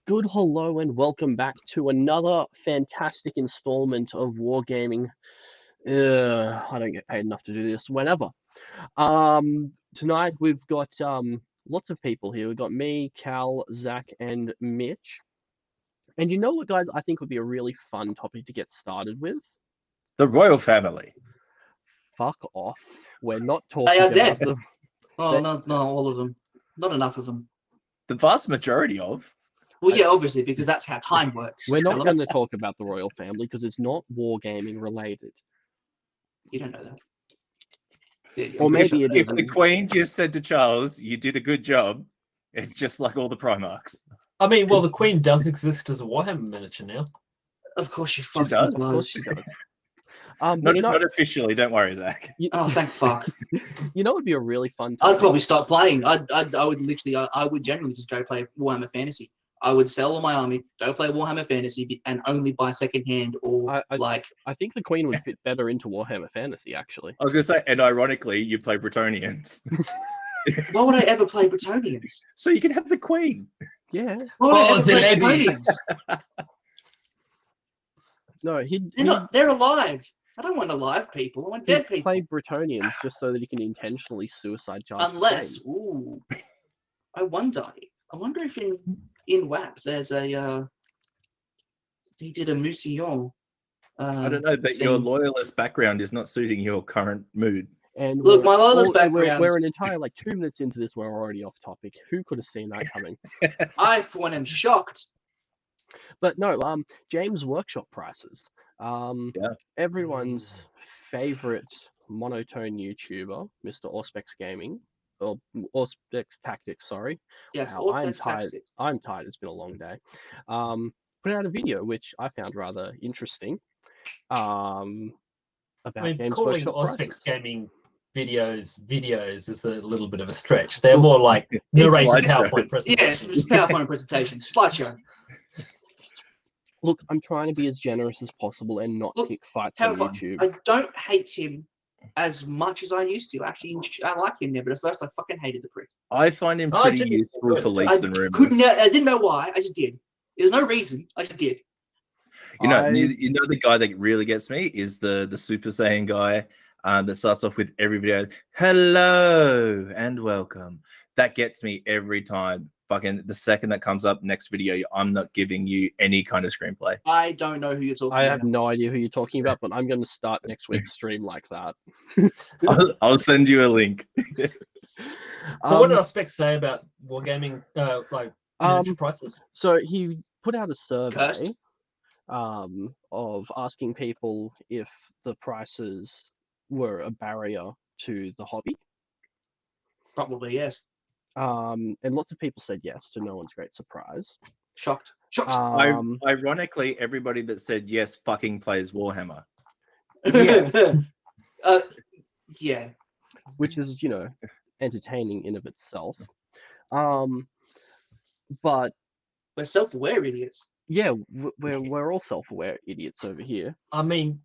Good hello and welcome back to another fantastic installment of Wargaming. I don't get paid enough to do this whenever. Tonight we've got lots of people here. We've got me, Cal, Zach, and Mitch. And you know what, guys, I think would be a really fun topic to get started with? The royal family. Fuck off. We're not They talking are about dead. them. Oh, not all of them. Not enough of them. The vast majority of. Well, yeah, obviously, because that's how time works. We're not going to talk about the royal family because it's not wargaming related. You don't know that. Yeah, Or maybe it If isn't. the Queen just said to Charles, "You did a good job," it's just like all the Primarchs. I mean, well, the Queen does exist as a Warhammer miniature now. Of course she She fucking does. Of course she does. But Not officially. Don't worry, Zach. Oh, thank fuck. You know, it'd be a really fun. I'd probably stop playing. I would generally just go play Warhammer Fantasy. I would sell all my army, go play Warhammer Fantasy, and only buy secondhand or I think the Queen would fit better into Warhammer Fantasy, actually. I was going to say, and ironically, you play Bretonnians. Why would I ever play Bretonnians? So you can have the Queen. Yeah. Why would I Oh, ever play Zelensky. Bretonnians? No, They're alive. I don't want alive people. I want dead he'd people. play Bretonnians just so that he can intentionally suicide charge. the Unless, Queen. ooh, I wonder if in WAP there's a he did a Musillon. I don't know, but your thing. loyalist background is not suiting your current mood. And Look, my loyalist we're background. an entire 2 minutes into this. We're already off topic. Who could have seen that coming? I, for one, am shocked. But no, James Workshop prices. Yeah. Everyone's favorite monotone YouTuber, Mr. Auspex Gaming, or Auspex Tactics, sorry. Yes, Wow, all I'm fantastic. tired. I'm tired. It's been a long day. Put out a video which I found rather interesting. About I mean, Games calling Workshop Auspex prices. Gaming videos is a little bit of a stretch. They're more like narrated slideshow. PowerPoint presentations. Yes, it was a PowerPoint presentation, slideshow. Look, I'm trying to be as generous as possible and not Look, pick fights on However, YouTube. I don't hate him as much as I used to. Actually, I like him there, but at first I fucking hated the prick. I find him Oh, pretty gee, useful for I leaks and rumors. I didn't know why. I just did. There's no reason. I just did. You know, I- you know the guy that really gets me is the Super Saiyan guy that starts off with every video, "Hello and welcome." That gets me every time. Fucking the second that comes up next video, I'm not giving you any kind of screenplay. I don't know who you're talking I about. have no idea who you're talking about, but I'm going to start next week's stream like that. I'll send you a link. So what did Auspex say about Wargaming, miniature prices? So he put out a survey Cursed? of asking people if the prices were a barrier to the hobby. Probably, yes. And lots of people said yes, to no one's great surprise. Shocked. Ironically, everybody that said yes fucking plays Warhammer. Yes. Yeah. Which is, entertaining in of itself. But We're self-aware idiots. yeah, we're all self-aware idiots over here. I mean,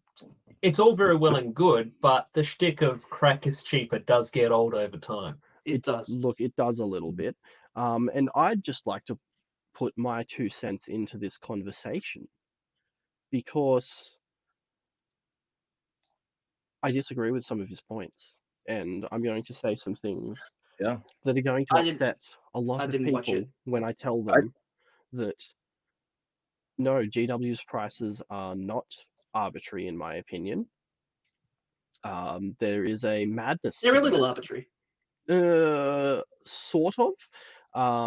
it's all very well and good, but the shtick of crack is cheaper does get old over time. It does. Look, it does a little bit. And I'd just like to put my 2 cents into this conversation because I disagree with some of his points. And I'm going to say some things Yeah. that are going to I didn't- upset a lot I of didn't watch people it. when I tell them that no, GW's prices are not arbitrary in my opinion. There is a madness. They're a to little it. arbitrary. Sort of.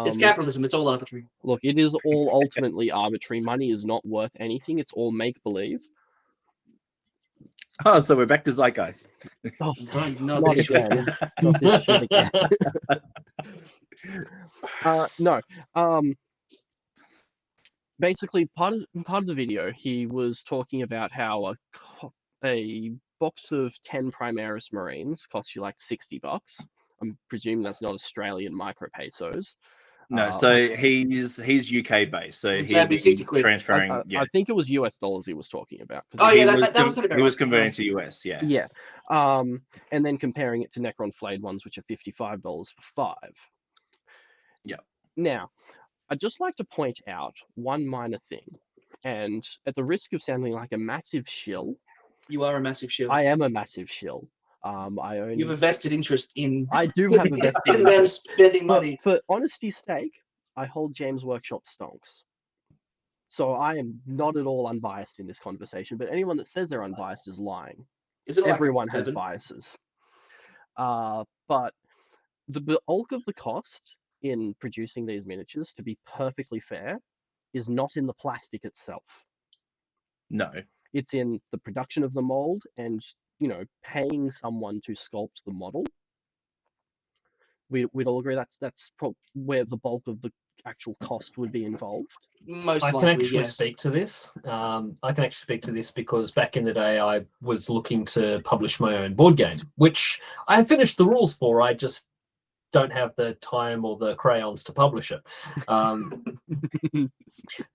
It's capitalism. It's all arbitrary. Look, it is all ultimately arbitrary. Money is not worth anything. It's all make-believe. Oh, so we're back to Zeitgeist. Oh, Don't know not this shit. again. Not this shit again. No. Basically, part of the video, he was talking about how a box of 10 Primaris Marines costs you like $60. I'm presuming that's not Australian micro pesos. No, so he's UK based, so So that'd be he'd 60 be quid. transferring. I think it was US dollars he was talking about. 'cause Oh, he- yeah, that was he was converting to US. Yeah. Yeah. And then comparing it to Necron Flayed ones, which are $55 for 5. Yep. Now, I'd just like to point out one minor thing, and at the risk of sounding like a massive shill, You are a massive shield. I am a massive shill. I own. You have a vested interest in I do have a vested in them interest. spending But money. for honesty's sake, I hold James Workshop stonks. So I am not at all unbiased in this conversation, but anyone that says they're unbiased is lying. Is it like Everyone has 7? biases. But the bulk of the cost in producing these miniatures, to be perfectly fair, is not in the plastic itself. No. It's in the production of the mold and, paying someone to sculpt the model. We'd all agree that's where the bulk of the actual cost would be involved. Most I likely, can actually yes. speak to this. I can actually speak to this because back in the day, I was looking to publish my own board game, which I have finished the rules for. I just don't have the time or the crayons to publish it.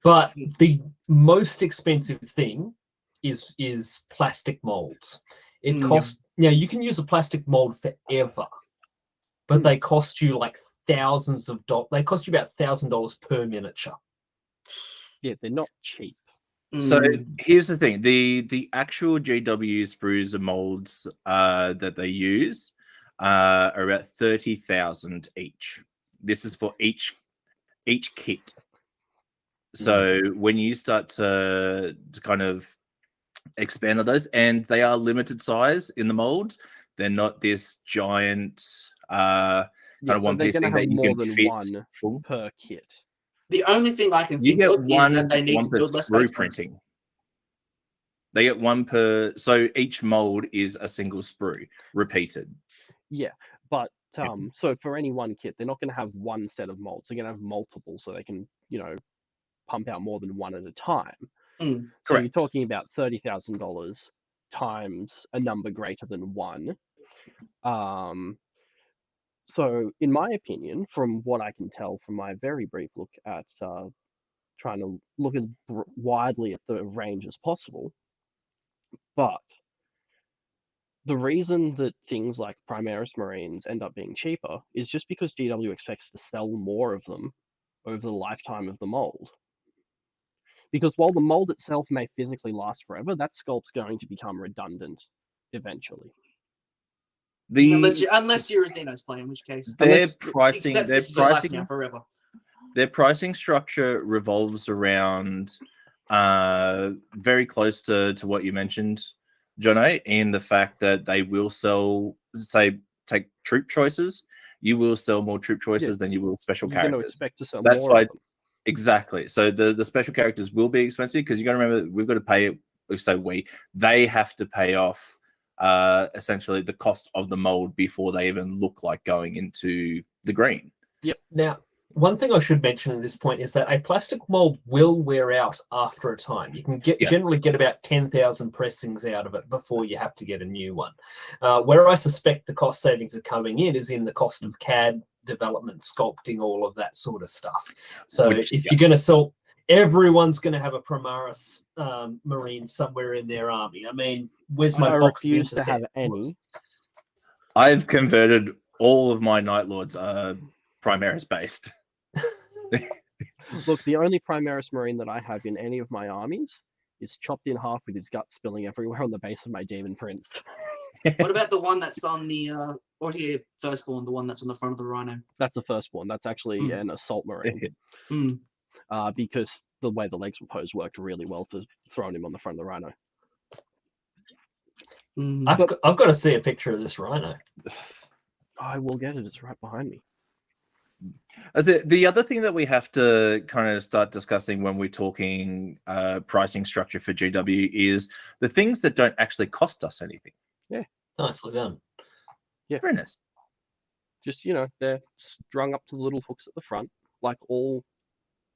But the most expensive thing is plastic molds. It costs. You can use a plastic mold forever, but they cost you like thousands of dollars. They cost you about $1,000 per miniature. Yeah, they're not cheap. So here's the thing: the actual GW sprues and molds that they use are about 30,000 each. This is for each kit. So when you start to kind of expand on those, and they are limited size in the molds, they're not this giant kind of one piece thing that you more can than fit one full. per kit. The only thing I can You think get of is that they need one to per build less sprue space frames. printing. They get one per, so each mold is a single sprue repeated. Yeah, but so for any one kit, they're not going to have one set of molds. They're going to have multiple, so they can pump out more than one at a time. So Correct. you're talking about $30,000 times a number greater than 1. So in my opinion, from what I can tell from my very brief look at trying to look as widely at the range as possible, but the reason that things like Primaris Marines end up being cheaper is just because GW expects to sell more of them over the lifetime of the mold. Because while the mold itself may physically last forever, that sculpt's going to become redundant eventually. Unless you're a Xenos player, in which case Their except pricing, this is your life now forever. Their pricing structure revolves around very close to what you mentioned, Jono, in the fact that they will sell, say, take troop choices. You will sell more troop choices than you will special You're going to characters. expect to sell That's more why, of them. exactly. So the special characters will be expensive because you got to remember we've got to pay. They have to pay off essentially the cost of the mold before they even look like going into the green. Yep. Now, one thing I should mention at this point is that a plastic mold will wear out after a time. You can generally get about 10,000 pressings out of it before you have to get a new one. Where I suspect the cost savings are coming in is in the cost of CAD development, sculpting, all of that sort of stuff. So if you're going to sell, everyone's going to have a Primaris Marine somewhere in their army. I mean, where's my box? I refuse to have any. I've converted all of my Night Lords Primaris based. Look, the only Primaris Marine that I have in any of my armies is chopped in half with his gut spilling everywhere on the base of my Demon Prince. What about the one that's on the Firstborn, the one that's on the front of the Rhino? That's the Firstborn. That's actually an Assault Marine. Because the way the legs were posed worked really well for throwing him on the front of the Rhino. I've got to see a picture of this Rhino. I will get it. It's right behind me. The other thing that we have to kind of start discussing when we're talking pricing structure for GW is the things that don't actually cost us anything. Yeah. Nicely done. Yeah. Very nice. Just, they're strung up to the little hooks at the front, like all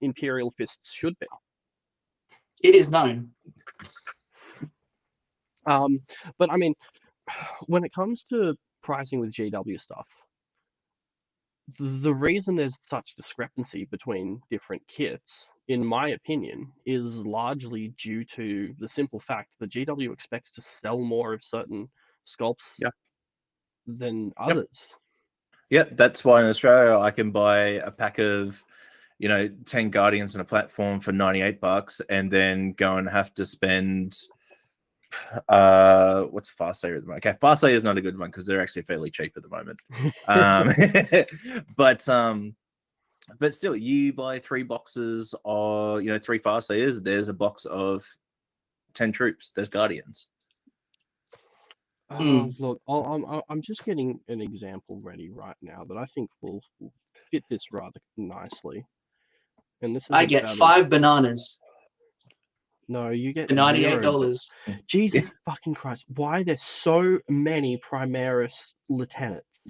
Imperial fists should be. It is known. But I mean, when it comes to pricing with GW stuff, the reason there's such discrepancy between different kits, in my opinion, is largely due to the simple fact that GW expects to sell more of certain sculpts than others. Yeah, that's why in Australia I can buy a pack of 10 Guardians on a platform for $98 and then go and have to spend what's Farsight at the moment? Okay, Farsight is not a good one because they're actually fairly cheap at the moment. But still, you buy 3 boxes or 3 Farsighters, there's a box of 10 troops, there's Guardians. Look, I'm just getting an example ready right now that I think will fit this rather nicely. And this is I get about 5 bananas No, you get for $98. $0. Jesus fucking Christ! Why there's so many Primaris lieutenants?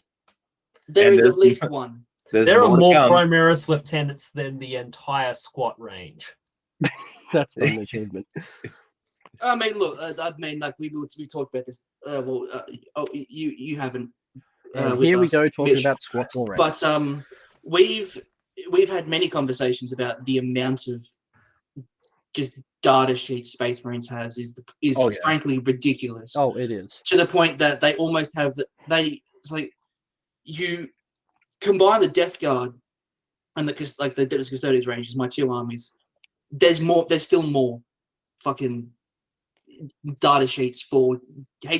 There And is there's- at least one. There are more to more come. Primaris lieutenants than the entire squat range. That's not an achievement. I mean, look, I mean, like we talked about this. You haven't. And with here we us, go talking Mitch. about squats already. But we've had many conversations about the amount of just data sheets Space Marines have is Oh, yeah. frankly ridiculous. Oh, it is. To the point that they almost have it's like you combine the Death Guard and the Custodians ranges, my 2 armies. There's still more fucking data sheets for Of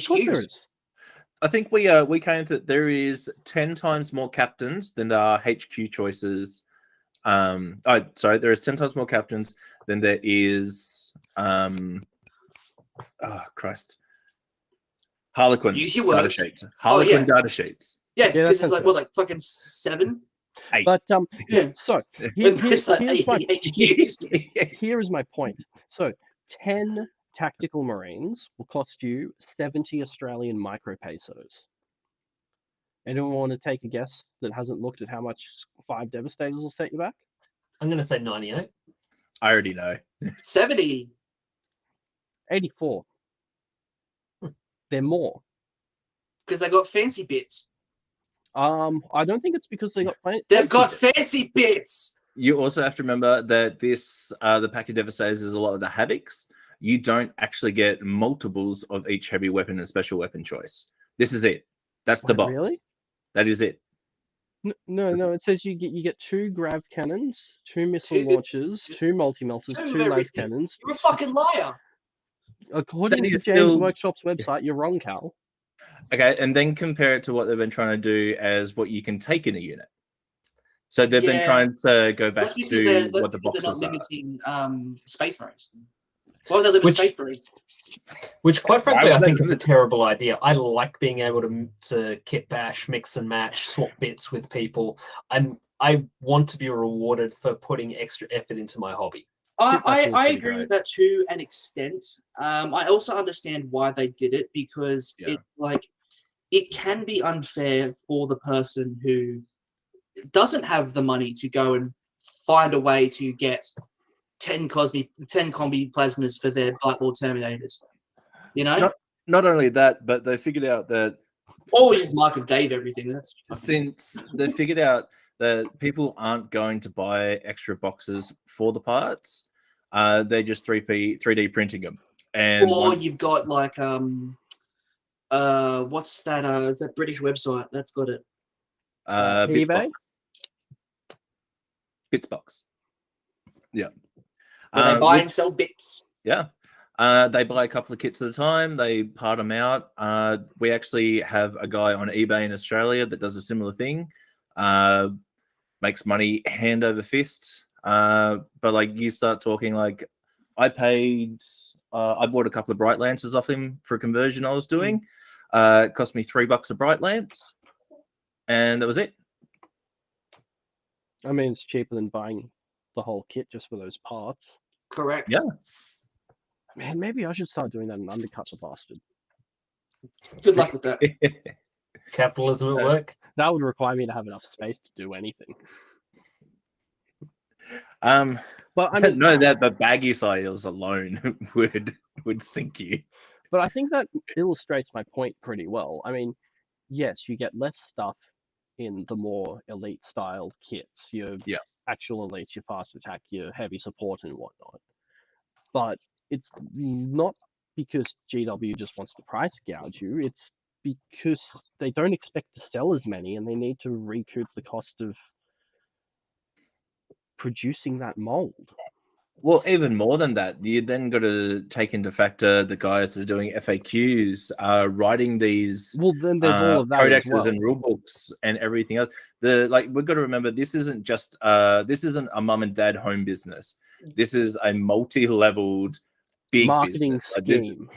course there HQs. is. I think we came that there is 10 times more captains than there are HQ choices. There is 10 times more captains than there is Harlequin Use your data words. sheets. Harlequin yeah. data sheets. Yeah, Yeah, because that it's like sounds like fucking 7. 8. But Yeah. so And there's like here's 8 my HQs. here is my point. So 10 tactical Marines will cost you 70 Australian micropesos. Anyone want to take a guess that hasn't looked at how much 5 Devastators will set you back? I'm going to say 98. I already know. 70. 84. They're more. Because they got fancy bits. I don't think it's because they got They've got fancy fancy bits. You also have to remember that this the pack of Devastators is a lot of the Havocs. You don't actually get multiples of each heavy weapon and special weapon choice. This is it. That's the Wait, box. really? That is it. No. It says you get 2 grav cannons, 2 missile 2 launchers, 2 multi-melters, 2 2 las everything. cannons. You're a fucking liar. According That to is James still- Workshop's website, you're wrong, Cal. Okay, and then compare it to what they've been trying to do as what you can take in a unit. So they've been Yeah. trying to go back That's because to they're what the not boxes are. limiting Space Marines. Why would they limit Which- Space Marines? Which, quite frankly, would I they think is a limit- terrible idea. I like being able to kit bash, mix and match, swap bits with people. I want to be rewarded for putting extra effort into my hobby. I pretty agree great. with that to an extent. I also understand why they did it because Yeah. it can be unfair for the person who doesn't have the money to go and find a way to get 10 combi plasmas for their Blackboard Terminators. You know? Not only that, but they figured out that Or just Mark of Dave everything. That's fucking- since they figured out that people aren't going to buy extra boxes for the parts, they're just 3D printing them. And or once- you've got like what's that? Is that British website that's got it? eBay? Bitsbox. Yeah. Where they buy which- and sell bits. Yeah. They buy a couple of kits at a time. They part them out. We actually have a guy on eBay in Australia that does a similar thing. Makes money hand over fist. But like you start talking like I bought a couple of Bright Lances off him for a conversion I was doing. It cost me $3 a Bright Lance. And that was it. I mean, it's cheaper than buying the whole kit just for those parts. Correct. Yeah. Man, maybe I should start doing that and undercut the bastard. Good luck with that. Capitalism at work. That would require me to have enough space to do anything. But I mean, no, that the baggy sales alone would sink you. but I think that illustrates my point pretty well. I mean, yes, you get less stuff in the more elite style kits, your Yeah. actual elites, your fast attack, your heavy support and whatnot. But it's not because GW just wants to price gouge you, it's because they don't expect to sell as many and they need to recoup the cost of producing that mold. Well, even more than that, you then got to take into factor the guys that are doing FAQs, writing these Well, then there's all of that codexes as well. and rule books and everything else. We've got to remember this isn't just this isn't a mum and dad home business. This is a multi-leveled big Marketing business. scheme.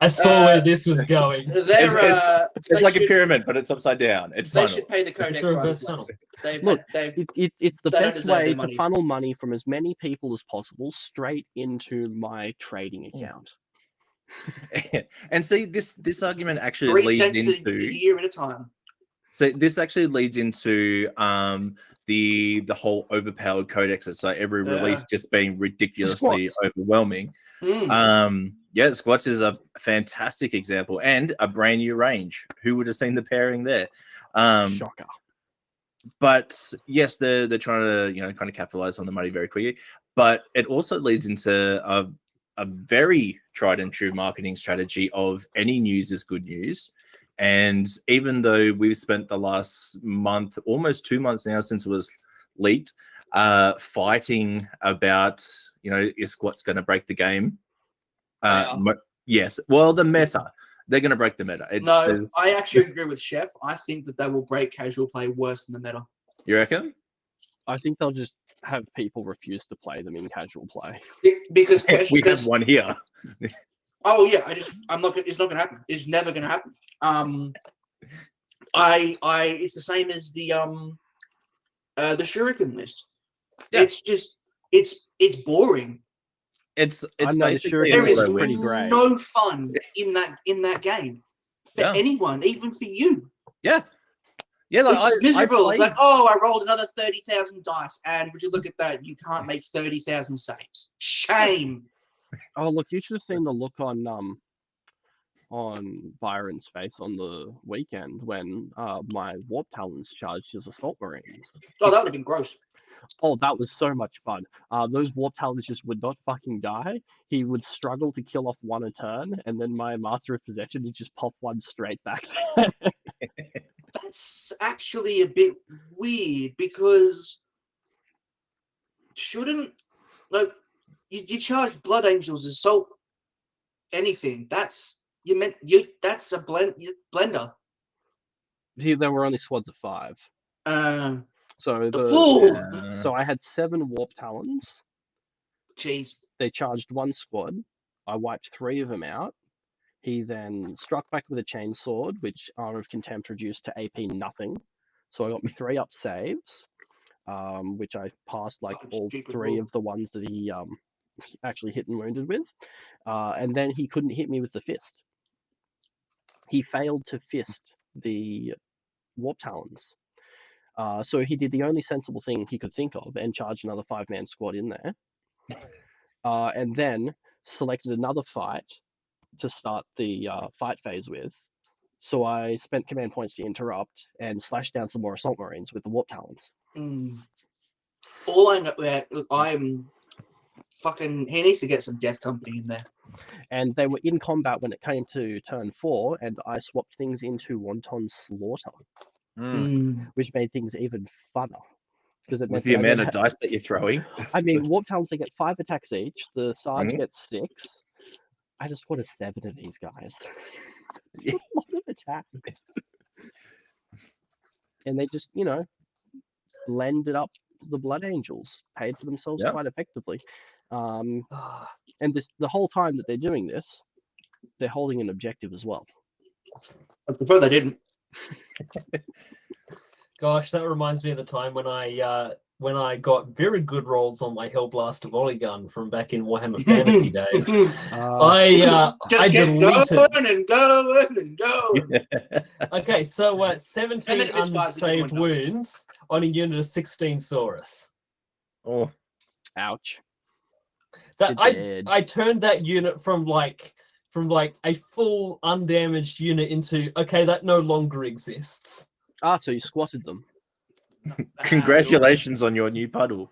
I saw where this was going. It's like a pyramid, but it's upside down. It's They funnel. should pay the codex Sure, writers that's less. They've Look, had, they've, It's the they don't best deserve way their to money. funnel money from as many people as possible straight into my trading account. And see, this argument actually 3 leads cents into a year at a time. So this actually leads into the whole overpowered codexes. So every release just being ridiculously Squats. overwhelming. Yeah, Squats is a fantastic example and a brand new range. Who would have seen the pairing there? Shocker. But yes, they're trying to kind of capitalize on the money very quickly. But it also leads into a very tried and true marketing strategy of any news is good news. And even though we've spent the last month, almost 2 months now since it was leaked, fighting about, is Squat's going to break the game? Yes. Well, the meta. They're going to break the meta. I actually agree with Chef. I think that they will break casual play worse than the meta. You reckon? I think they'll just have people refuse to play them in casual play. Because we have one here. Oh yeah, I'm not. It's not gonna happen. It's never gonna happen. It's the same as the shuriken list. Yeah. It's just it's boring. It's I know the basically shuriken There is list pretty great. no fun in that game for anyone, even for you. Yeah. Yeah, like, It's miserable. I It's like, I rolled another 30,000 dice, and would you look at that? You can't make 30,000 saves. Shame. Oh, look, you should have seen the look on Byron's face on the weekend when my Warp Talons charged his Assault Marines. Oh, that would have been gross. Oh, that was so much fun. Those Warp Talons just would not fucking die. He would struggle to kill off one a turn, and then my Master of Possession would just pop one straight back. That's actually a bit weird because shouldn't you charge Blood Angels Assault anything? That's that's a blender. See, there were only squads of 5. So Fool! I had 7 Warp Talons. Jeez. They charged one squad. I wiped 3 of them out. He then struck back with a chainsword, which Honor of Contempt reduced to AP nothing. So I got me 3 up saves, which I passed all 3 of the ones that he actually hit and wounded with. And then he couldn't hit me with the fist. He failed to fist the Warp Talons. So he did the only sensible thing he could think of and charged another 5-man squad in there. And then selected another fight to start the fight phase with. So I spent command points to interrupt and slashed down some more Assault Marines with the Warp Talons. All I know, I'm fucking. He needs to get some Death Company in there. And they were in combat when it came to turn 4, and I swapped things into Wanton Slaughter, which made things even funner. Because with the amount of dice that you're throwing. I mean, Warp Talons, they get 5 attacks each. The Sarge gets 6. I just want a 7 of these guys. It's a lot of attacks. And they just, blended up the Blood Angels, paid for themselves quite effectively. And the whole time that they're doing this, they're holding an objective as well. I prefer they didn't. Gosh, that reminds me of the time when I got very good rolls on my Hellblaster volley gun from back in Warhammer Fantasy days. I deleted. Going and going. Okay, so 17 And then unsaved wounds on a unit of 16 Saurus. Oh, ouch! I turned that unit from a full undamaged unit into that no longer exists. So you squatted them. Congratulations on your new puddle.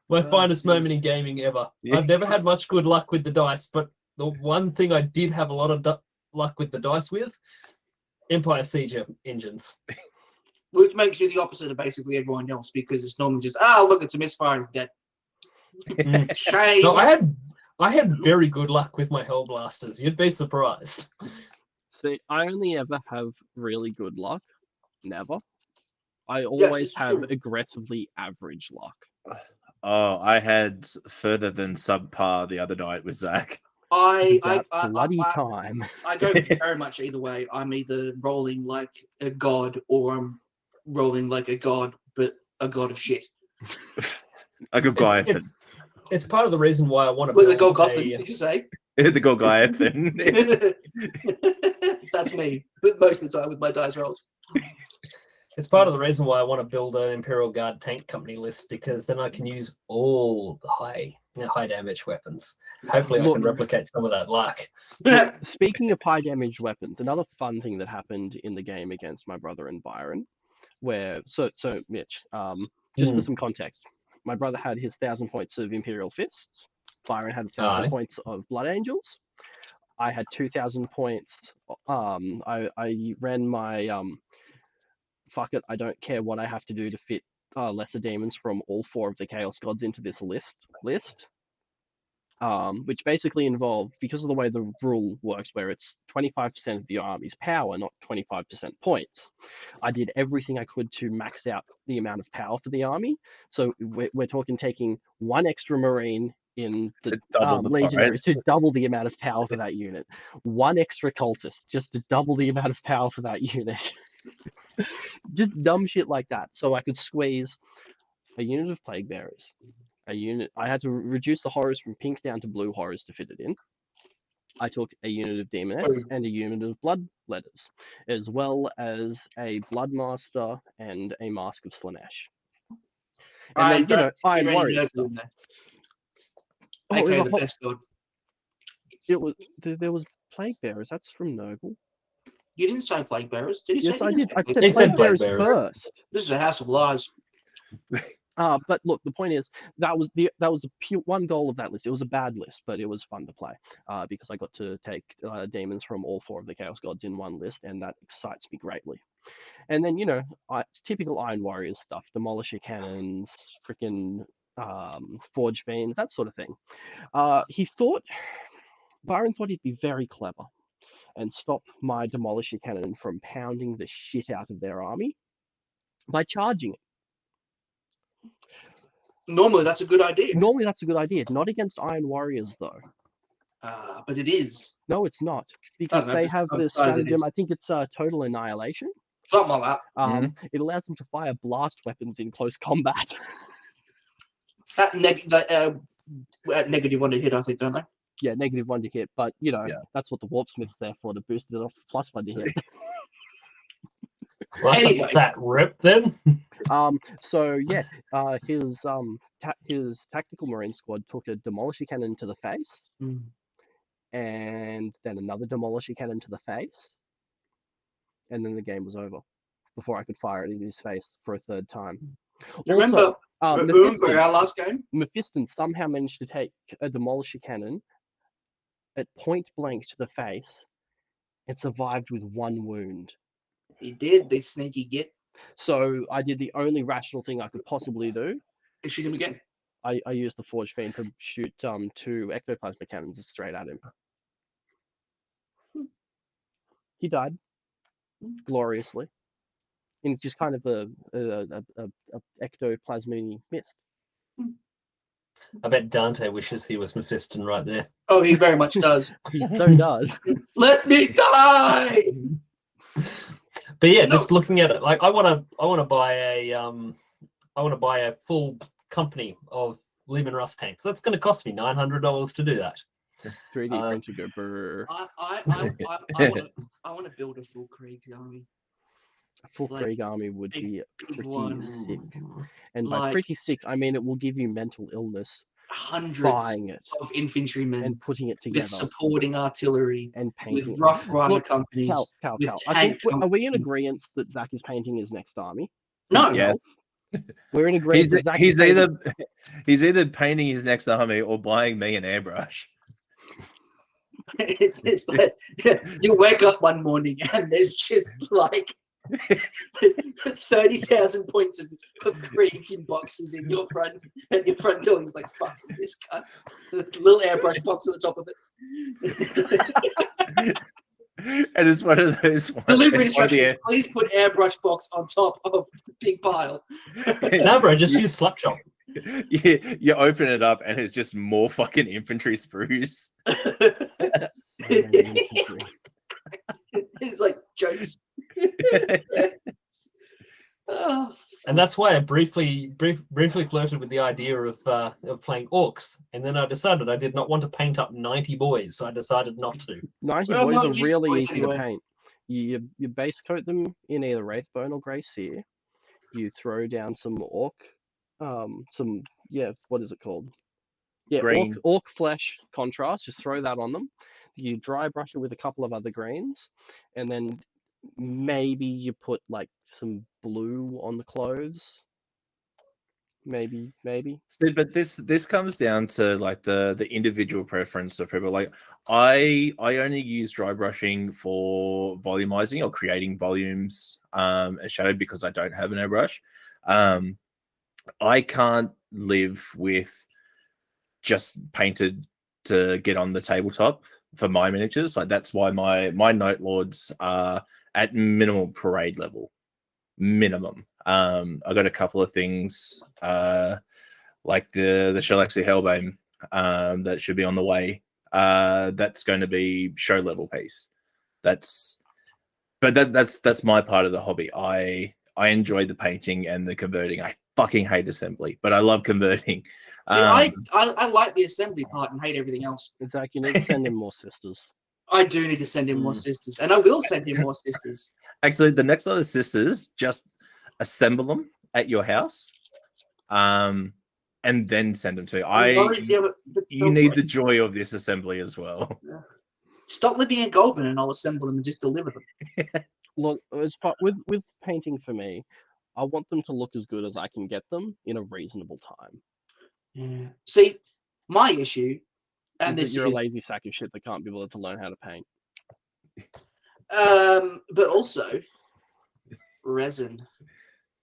My finest moment in gaming ever. I've never had much good luck with the dice, but the one thing I did have a lot of luck with the dice with, Empire Siege engines. which makes you the opposite of basically everyone else because it's normally just look, it's a misfire, it's dead. Shame. No, I had very good luck with my Hellblasters. You'd be surprised. See, I only ever have really good luck. Never. I Yes, always it's have true. aggressively average luck. Oh, I had further than subpar the other night with Zach. About bloody time. I go very much either way. I'm either rolling like a god or I'm rolling like a god, but a god of shit. A good guy. It's part of the reason why I want to With the build Golgothan, did you say? The Golgothan. That's me, but most of the time with my dice rolls. It's part of the reason why I want to build an Imperial Guard tank company list, because then I can use all the high damage weapons. Hopefully, I can replicate some of that luck. Speaking of high damage weapons, another fun thing that happened in the game against my brother and Byron, where so Mitch, just for some context, my brother had his 1,000 points of Imperial Fists. Byron had 1,000 points of Blood Angels. I had 2,000 points. I ran my fuck it, I don't care what I have to do to fit lesser demons from all 4 of the Chaos Gods into this list. Which basically involved, because of the way the rule works, where it's 25% of the army's power, not 25% points. I did everything I could to max out the amount of power for the army. So we're talking taking 1 extra Marine in the Legionary to double the amount of power for that unit. 1 extra Cultist just to double the amount of power for that unit. Just dumb shit like that. So I could squeeze a unit of Plague Bearers. I had to reduce the horrors from pink down to blue horrors to fit it in. I took a unit of Demonettes and a unit of Bloodletters, as well as a Bloodmaster and a Mask of Slanesh. And then, Iron Warriors stuff. Okay, the best god. There was Plague Bearers. That's from Noble. You didn't say Plague Bearers, did you? Yes, I did. I He said Plague Bearers first. This is a house of lies. But look, the point is that was the pure one goal of that list. It was a bad list, but it was fun to play because I got to take demons from all 4 of the Chaos Gods in one list, and that excites me greatly. And then typical Iron Warriors stuff: Demolisher Cannons, freaking Forge Fiends, that sort of thing. Byron thought he'd be very clever and stop my Demolisher Cannon from pounding the shit out of their army by charging it. Normally, that's a good idea. Not against Iron Warriors, though. But it is. No, it's not. Because they have this stratagem, I think it's Total Annihilation. Something like that. It allows them to fire blast weapons in close combat. That negative 1 to hit, I think, don't they? Yeah, negative 1 to hit. But, that's what the Warpsmith's there for, to boost it off +1 to hit. Well, that's a fat rip then. His tactical Marine squad took a Demolisher Cannon to the face, and then another Demolisher Cannon to the face, and then the game was over before I could fire it in his face for a 3rd time. Remember our last game? Mephiston somehow managed to take a Demolisher Cannon at point blank to the face and survived with 1 wound. He did, the sneaky git. So I did the only rational thing I could possibly do. Shoot him again. I used the Forge Fiend to shoot 2 ectoplasma cannons straight at him. He died gloriously. And it's just kind of a ectoplasmy mist. I bet Dante wishes he was Mephiston right there. Oh, he very much does. He so does. Let me die. But yeah, just looking at it, like I want to buy a full company of Lehman Russ tanks. That's going to cost me $900 to do that. 3D printer go brr. I want to build a full Krieg army. A full Krieg army would be pretty sick. And by Like- pretty sick, I mean it will give you mental illness Hundreds buying it of infantrymen and putting it together with supporting artillery, and painting with it. Rough Rider Look, companies. Cal. with I think, tank are we in companies. agreement that Zach is painting his next army? No, Yeah. We're in agreement. that Zach is He's either painting his next army or buying me an airbrush. it's like you wake up one morning and there's just like 30,000 points of Krieg in boxes in your front at your front door. He's like, fuck this cunt. Little airbrush box on the top of it. And it's one of those ones. Delivery instructions, please put airbrush box on top of big pile. No, bro, just use Slapshot. You open it up and it's just more fucking infantry sprues. It's like jokes. Oh, And that's why I briefly flirted with the idea of playing orcs, and then I decided I did not want to paint up 90 boys, so I decided not to. 90 Well, boys not are used really boys easy anyway. to paint. You base coat them in either Wraithbone or Grey Seer. You throw down some orc, what is it called? Yeah, Green. orc flesh contrast. Just throw that on them. You dry brush it with a couple of other greens, and then maybe you put like some blue on the clothes. Maybe. See, but this comes down to like the individual preference of people. Like I only use dry brushing for volumizing or creating volumes as shadow because I don't have an airbrush. I can't live with just painted to get on the tabletop for my miniatures. Like that's why my note lords are at minimal parade level. Minimum. I got a couple of things like the Shalaxi Hellbane that should be on the way. That's going to be show level piece. That's my part of the hobby. I enjoy the painting and the converting. I fucking hate assembly, but I love converting. See, I like the assembly part and hate everything else. Zach, you need to send in more sisters. I do need to send in more sisters, and I will send in more sisters. Actually, the next lot of sisters, just assemble them at your house, and then send them to you. You need the joy of this assembly as well. Stop living in Goldman, and I'll assemble them and just deliver them. Look, with painting for me, I want them to look as good as I can get them in a reasonable time. Yeah. See, my issue, and Is this that you're is a lazy sack of shit that can't be bothered to learn how to paint. but also resin.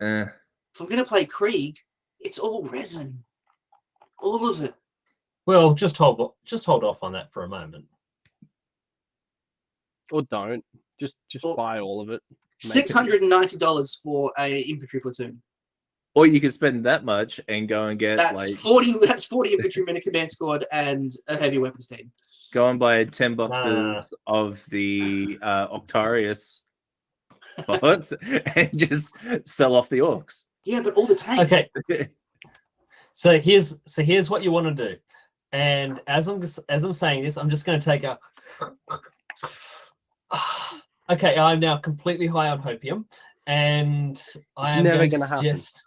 Uh, If I'm gonna play Krieg, it's all resin, all of it. Well, just hold off on that for a moment. Or don't. Just buy all of it. $690 for a infantry platoon. or you could spend that much and go and get That's like 40. That's 40 infantrymen, a command squad, and a heavy weapons team. go and buy 10 boxes of the Octarius bots and just sell off the orcs. Yeah, but all the tanks. Okay. So here's what you want to do, and as I'm saying this, I'm just going to take a. Okay, I'm now completely high on hopium, and I am never going gonna to happen. suggest.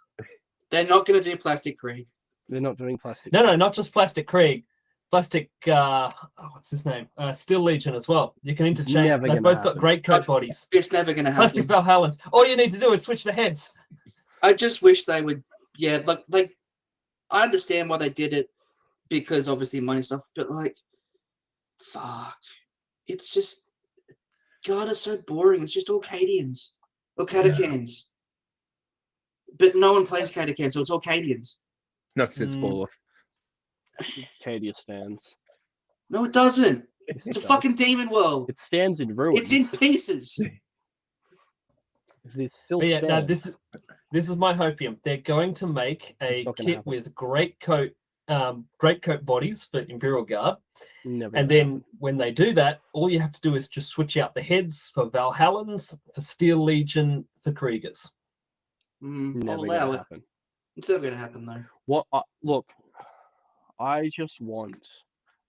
They're not going to do plastic Krieg. They're not doing plastic. No, not just plastic Krieg, plastic. What's his name? Steel Legion as well. You can interchange. never They've gonna both got happen. great coat bodies. It's never going to happen. Plastic Valhallans. All you need to do is switch the heads. I just wish they would. Yeah, like I understand why they did it because obviously money stuff, but like, fuck, it's just God, it's so boring. It's just all Cadians or Catacans. But no one plays Catacan, so it's all Cadians. Not since fourth. Cadia stands. No, it doesn't. Yes, It's a it does. fucking demon world. It stands in ruins. It's in pieces. It still But yeah, no, stands. this is my hopium. They're going to make a It's not gonna kit happen. with great coat bodies for Imperial Guard. Never And gonna then when they do that, all you have to do is just switch out the heads for Valhallans, for Steel Legion, for Kriegers. happen. I'll Never allow gonna it. happen. It's never going to happen though. What? Look, I just want.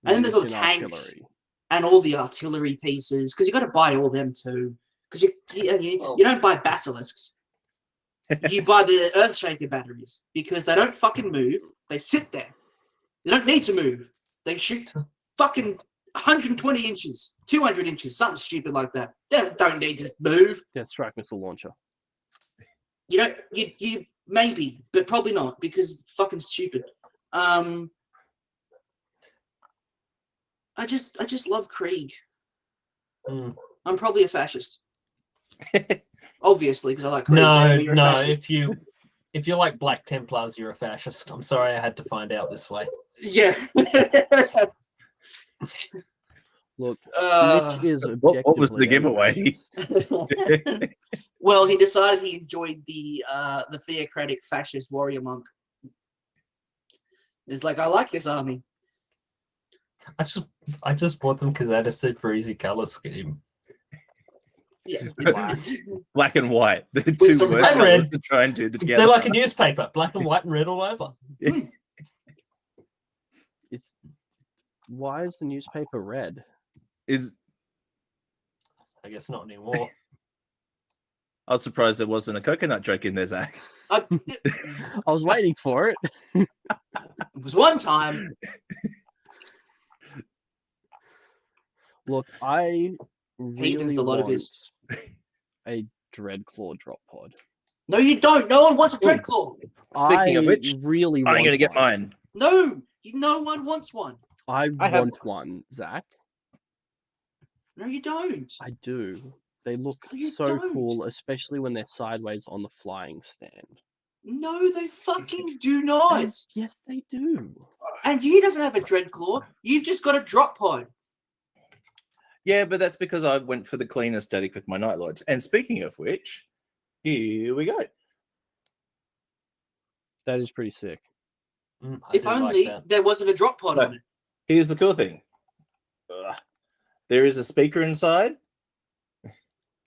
And then there's all units the in tanks. artillery. And all the artillery pieces, because you got to buy all them too. Because you don't buy basilisks. You buy the Earthshaker batteries because they don't fucking move. They sit there. They don't need to move. They shoot fucking 120 inches, 200 inches, something stupid like that. They don't need to move. Death Strike missile launcher. You don't. You maybe, but probably not because it's fucking stupid. I just love Krieg. Mm. I'm probably a fascist. Obviously, because I like Creed. No, Then you're a no. fascist. If you like Black Templars, you're a fascist. I'm sorry, I had to find out this way. Yeah. Look, Uh, Mitch is What was the objectively giveaway? well, he decided he enjoyed the theocratic fascist warrior monk. It's like, I like this army. I just bought them because they had a super easy color scheme. Yeah, Black and white. The With two some worst red. colors to try and do the together. They're like a newspaper, black and white and red all over. It's why is the newspaper red? Is I guess not anymore. I was surprised there wasn't a coconut joke in there, Zach. I, I was waiting for it. it was one time. Look, I Heathen's really a lot of want his. a Dreadclaw drop pod. No, you don't. No one wants a Dreadclaw. Speaking of I which, really I'm want going to get one. mine. No one wants one. I have want one, Zach. No, you don't. I do. They look No, you so don't. cool, especially when they're sideways on the flying stand. No, they fucking do not. Yes, they do. And he doesn't have a Dreadclaw. You've just got a drop pod. Yeah, but that's because I went for the clean aesthetic with my Night Lords. And speaking of which, here we go. That is pretty sick. I If do like only that. there wasn't a drop pod No. on it. Here's the cool thing. There is a speaker inside.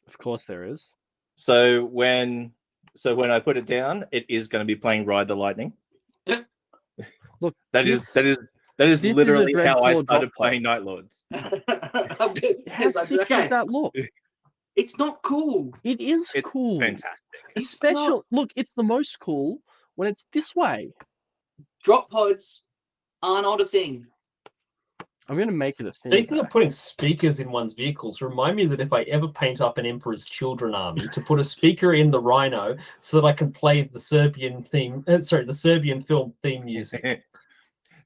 Of course there is. So when I put it down, it is going to be playing Ride the Lightning. Look, That is this is a literally how I Dreadclaw started drop playing Night Lords. I'm good. How Yes, sick okay. does that look? It's not cool. It is It's cool. fantastic. It's Special. not. Look, it's the most cool when it's this way. Drop pods are not a thing. I'm gonna make it a thing. Speaking of Zach. putting speakers in one's vehicles, remind me that if I ever paint up an Emperor's Children army, to put a speaker in the Rhino so that I can play the Serbian theme. The Serbian film theme music.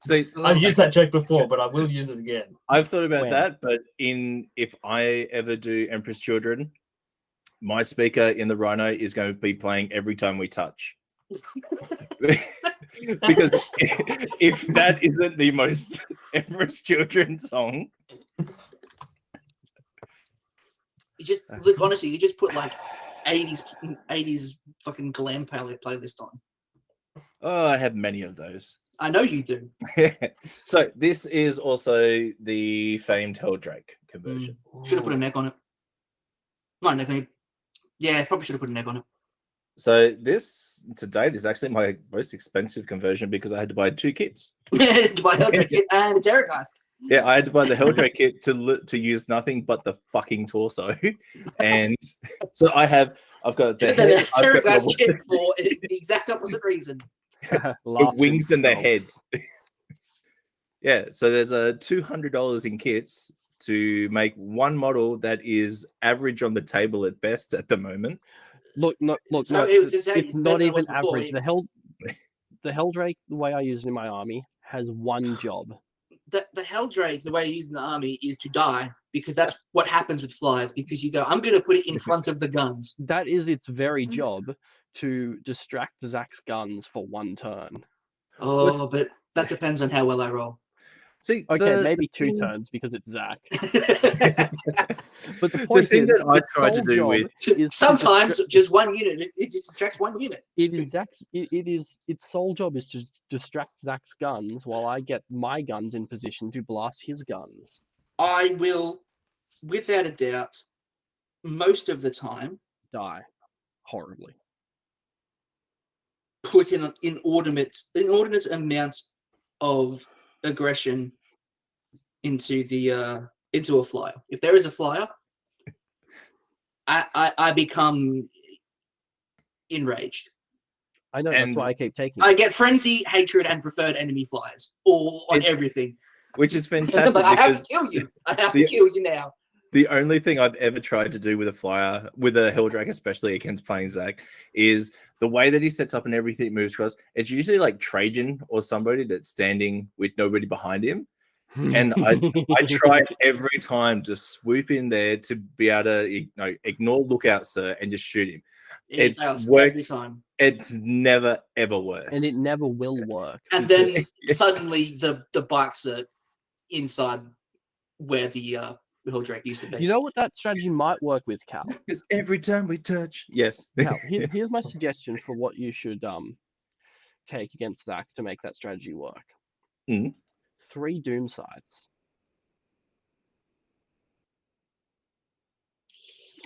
See, I've used that joke before, but I will use it again. I've thought about When? that, but if I ever do Empress Children, my speaker in the Rhino is going to be playing every time we touch. Because if that isn't the most Empress Children song, You just look honestly. You just put like 80s fucking glam playlist on. oh, I have many of those. I know you do. So this is also the famed Helldrake conversion. Should have put a neck on it. Not a neck on it. Yeah, probably should have put a neck on it. So this to date is actually my most expensive conversion because I had to buy 2 kits. To buy Helldrake kit and a Terrorgeist. Yeah, I had to buy the Helldrake kit to use nothing but the fucking torso, and so I've got the, And then a head, I've got Terrorgeist the, kit for the exact opposite reason. the Laughing wings and the themselves. head. Yeah, so there's $200 in kits to make one model that is average on the table at best at the moment. Look, no, So no, it was it's better than not it even was before. average. The Helldrake, the way I use it in my army, has one job. The Helldrake, the way you use in the army, is to die because that's what happens with flyers. Because you go, I'm going to put it in front of the guns. That is its very job, to distract Zach's guns for one turn. Oh, but that depends on how well I roll. See, Okay, maybe 2 turns because it's Zach. But the the point thing is, that I its try to sole do job with is to Sometimes just one unit, it just distracts one unit. It is Zach's. It is its sole job is to distract Zach's guns while I get my guns in position to blast his guns. I will, without a doubt, most of the time, Die horribly. put in inordinate amounts of aggression into a flyer. If there is a flyer, I become enraged. I know And that's why I keep taking. I it. get frenzy, hatred, and preferred enemy flyers, all on It's everything. which is It's fantastic like, I have because to kill you. I have the- to kill you now. the only thing I've ever tried to do with a flyer, with a Helldrake, especially against playing Zach, is the way that he sets up and everything moves across. It's usually like Trajan or somebody that's standing with nobody behind him. And I try every time to swoop in there to be able to ignore lookout, sir, and just shoot him. It It's fails worked. every time. It's never ever worked. And it never will work. And because- then suddenly the bikes are inside where the Hilldrake used to be. You know what that strategy might work with, Cal? Because every time we touch, yes. Cal, here's my suggestion for what you should take against Zach to make that strategy work. Mhm. 3 doom sides.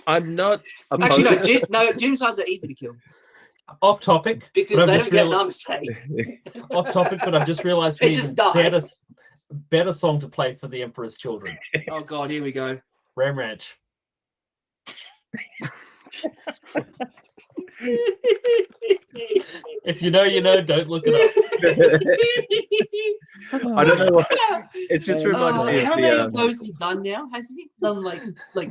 I'm not Actually, opposed. Doom sides are easy to kill Off topic, because but they I've don't just get reali- an armor save. off topic, but I've just realised They an just even die. better song to play for the Emperor's Children. Oh god, here we go. Ram Ranch. If you know, you know. Don't look it up. I don't know what. It's just reminded me how of many the. of those he done now? Has he done like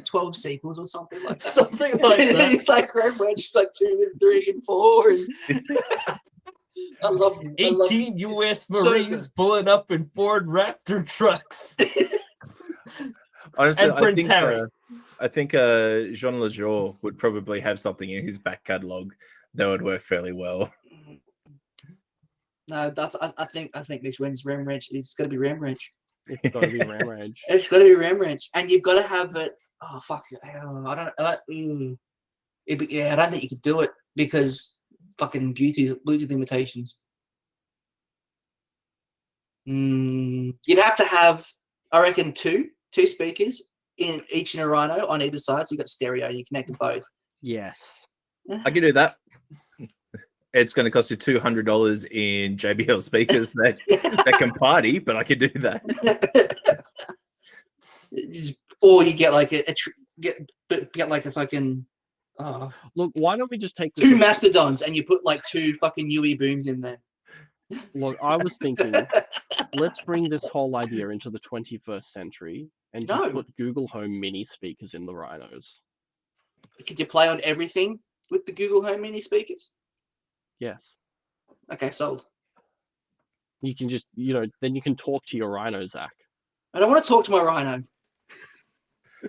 12 sequels or something like that? Something like that. It's like Red Wedge, like 2 and 3 and 4, and I love it. 18 U.S. Marines pulling up in Ford Raptor trucks. Honestly, and Prince Harry. I think Jean Lejour would probably have something in his back catalogue that would work fairly well. No, I think this wins Ram Ranch. It's got to be Ram Ranch. It's got to be Ram Rage. It's got to be Ram Ranch, and you've got to have it. Oh fuck! I don't. I don't think you could do it because fucking Bluetooth limitations. You'd have to have, I reckon, two speakers in each in a Rhino on either side, so you got stereo. You connect them both. Yes. I can do that. It's going to cost you $200 in JBL speakers that can party, but I can do that. Or you get like get like a fucking Look, why don't we just take this? 2 mastodons and you put like 2 fucking UE booms in there. Look, I was thinking, let's bring this whole idea into the 21st century and just No. put Google Home mini speakers in the Rhinos. Could you play on everything with the Google Home mini speakers? Yes. Okay, sold. You can just, then you can talk to your Rhino, Zach. I don't want to talk to my Rhino.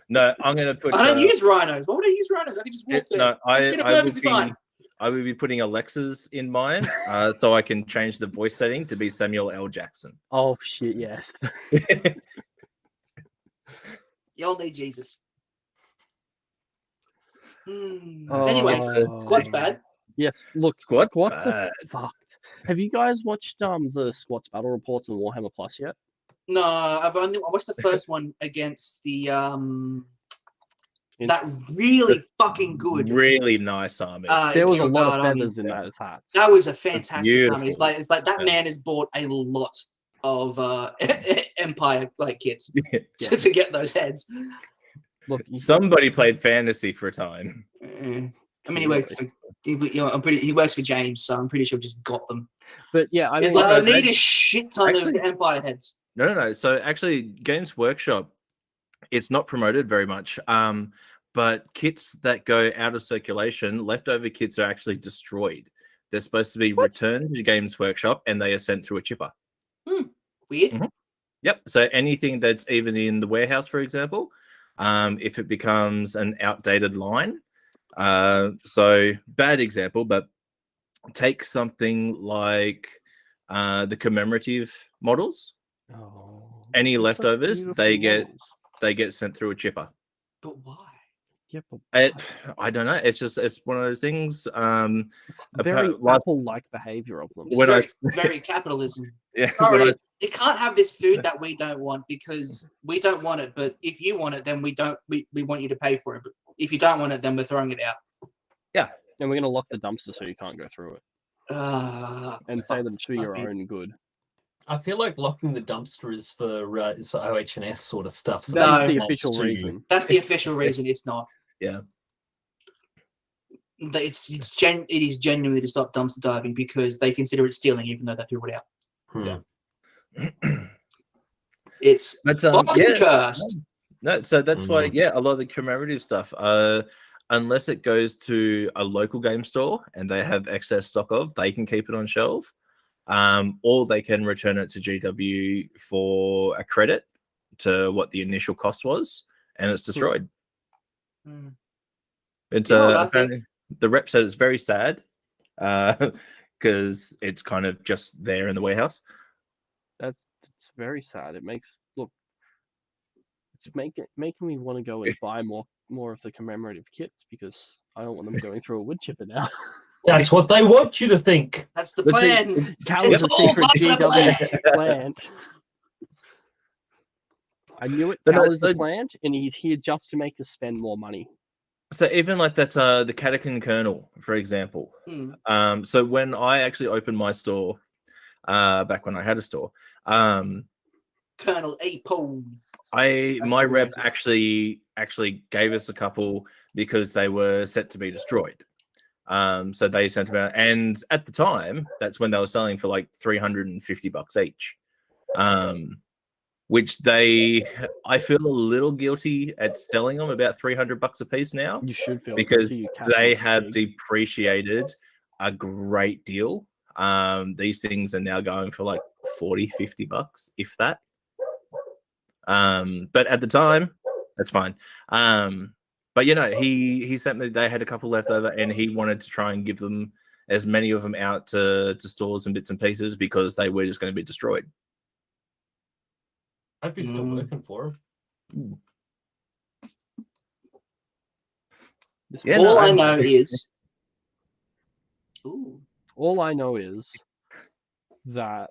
No, I'm going to put. I don't use Rhinos. Why would I use Rhinos? I can just walk there. No, It's gonna perfectly fine. I would be putting Alexas in mine, so I can change the voice setting to be Samuel L. Jackson. Oh, shit, yes. Y'all need Jesus. Oh. Anyways, Squad's bad. Yes, look, Squad's Squats are bad. fucked. Have you guys watched the Squats battle reports on Warhammer Plus yet? No, I watched the first one against the that really fucking good. Really nice army. There was a Imperial lot Guard of army. feathers in those hats. That was a fantastic Beautiful. army. It's like that Yeah. man has bought a lot of Empire like kits Yeah. to get those heads. Look, Somebody played fantasy for a time. I mean, he works for he works for James, so I'm pretty sure he just got them. but yeah, I It's mean, like I no, need they- a shit ton actually- of Empire heads. No. So actually, Games Workshop, it's not promoted very much. But kits that go out of circulation, leftover kits are actually destroyed. They're supposed to be returned to Games Workshop, and they are sent through a chipper. Weird. Mhm. Yep. So anything that's even in the warehouse, for example, if it becomes an outdated line, so bad example, but take something like the commemorative models. oh, Any they're such leftovers, they beautiful get models. sent through a chipper. But why? Yeah, but I don't know. It's one of those things. it's very Apple-like behavior of them. It's When I very capitalism. yeah, Sorry, when you can't have this food that we don't want because we don't want it. But if you want it, then we don't. We want you to pay for it. But if you don't want it, then we're throwing it out. And we're going to lock the dumpster so you can't go through it. And say them to your fuck it. own good. I feel like locking the dumpster is for OH&S sort of stuff. So No. That is the that's official too- reason. That's the official reason. It's not. Yeah. It is genuinely to stop dumpster diving because they consider it stealing even though they threw it out. Hmm. It's But, fucking yeah. cursed. No, so that's why, a lot of the commemorative stuff, unless it goes to a local game store and they have excess stock of, they can keep it on shelf. or they can return it to GW for a credit to what the initial cost was, and it's destroyed. It's apparently the rep said it's very sad because it's kind of just there in the warehouse. It's very sad. It's making me want to go and buy more of the commemorative kits because I don't want them going through a wood chipper now. That's what they want you to think. That's the Let's see. plan. Cal It's is a all secret fucking a GW plant. I knew it. But Cal no, is a plant, and he's here just to make us spend more money. So even like that, the Catacomb Kernel, for example. So when I actually opened my store, back when I had a store, Colonel Apone. my rep actually gave us a couple because they were set to be destroyed. So they sent them out, and at the time, that's when they were selling for like $350 each. Which I feel a little guilty at selling them about $300 a piece now. You should feel because they have depreciated a great deal. These things are now going for like $40-50, if that. But at the time, that's fine. But you know, he sent me. They had a couple left over, and he wanted to try and give them as many of them out to stores and bits and pieces because they were just going to be destroyed. I'd be still working for him. Yeah, all I know is that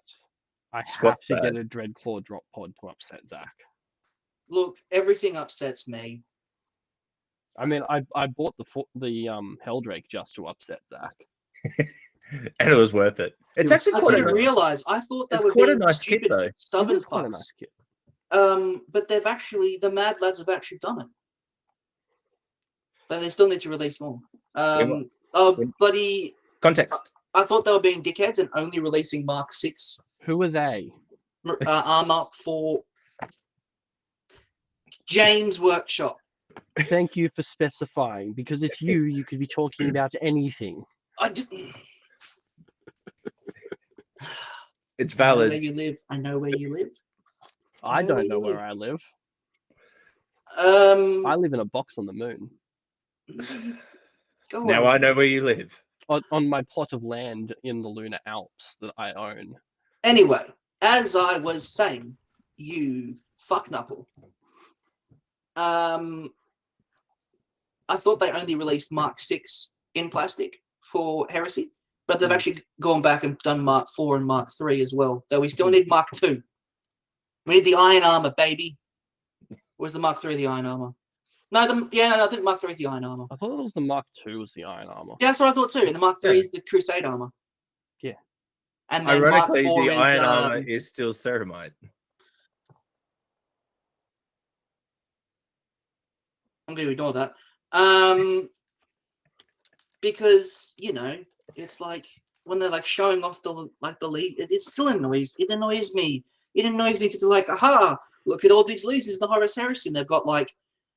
I Squat have to bag. get a Dreadclaw drop pod to upset Zach. look, everything upsets me. I mean, I bought the Helldrake just to upset Zach. And it was worth it. It's actually I quite didn't a realize. I thought that it's were quite a being nice kit, stupid, though. stubborn It is quite a fucks. nice kit. But the Mad Lads have actually done it. But they still need to release more. Bloody context. I thought they were being dickheads and only releasing Mark 6 Who are they? armor for James Workshop. Thank you for specifying, because it's you. You could be talking about anything. I didn't. It's I know valid. where you live. I know where you live. I don't know where I live. I I live in a box on the moon. Go Now on. I know where you live. On my plot of land in the Lunar Alps that I own. Anyway, as I was saying, you fuckknuckle. I thought they only released Mark 6 in plastic for Heresy, but they've actually gone back and done Mark 4 and Mark 3 as well. Though we still need Mark 2. We need the Iron Armor, baby. Where's the Mark 3 the Iron Armor? No, I think Mark 3 is the Iron Armor. I thought it was the Mark II was the Iron Armor. Yeah, that's what I thought too. And the Mark 3 is the Crusade Armor. Yeah. And then Ironically, Mark 4 the is Iron Armor is still Ceramite. I'm going to ignore that. Because, you know, it's like when they're like showing off the lead, it still annoys. It annoys me. It annoys me because they're like, aha, look at all these leaders in the Horus Heresy. And they've got like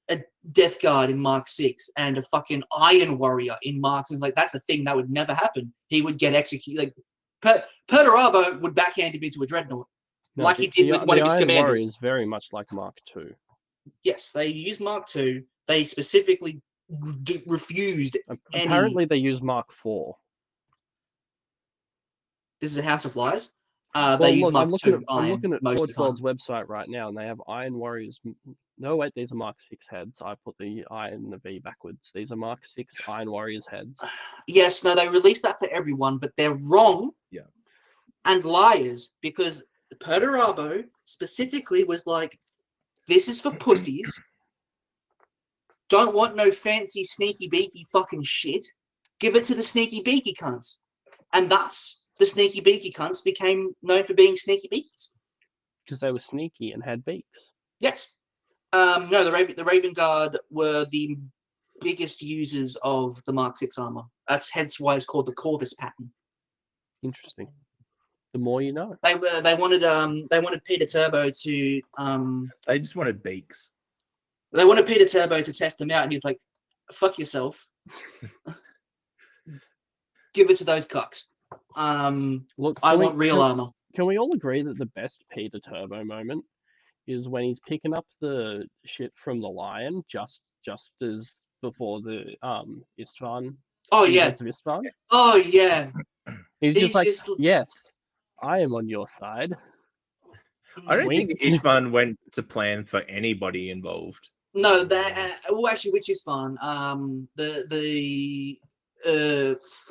a Death Guard in Mark 6 and a fucking Iron Warrior in Mark 6. Like, that's a thing that would never happen. He would get executed. Like, Perturabo would backhand him into a Dreadnought. No, like he did with one of his Iron commanders. Warrior is very much like Mark II. Yes, they used Mark II. They specifically refused any... Apparently, they use Mark IV. This is a House of Lies. Well, They use look, Mark I'm II looking at most of the time. Forge World's website right now, and they have Iron Warriors. No, wait, these are Mark 6 heads. I put the I and the V backwards. These are Mark 6 Iron Warriors heads. Yes, no, they released that for everyone, but they're wrong. Yeah. And liars, because Perturabo specifically was like, this is for pussies. Don't want no fancy sneaky beaky fucking shit. Give it to the sneaky beaky cunts. And thus, the sneaky beaky cunts became known for being sneaky beakies. Because they were sneaky and had beaks. Yes. No, the Raven Guard were the biggest users of the Mark 6 armor. That's hence why it's called the Corvus pattern. Interesting. The more you know. They wanted Peter Turbo to They just wanted beaks. They wanted Peter Turbo to test them out, and he's like, "Fuck yourself. Give it to those cucks." Look, I want real armor. Can we all agree that the best Peter Turbo moment is when he's picking up the shit from the lion just as before the Istvan Oh yeah. invades of Istvan? Oh yeah. He's just like, yes, I am on your side. I don't Wink. think Ishvan went to plan for anybody involved. No, that well, actually, which is fun. The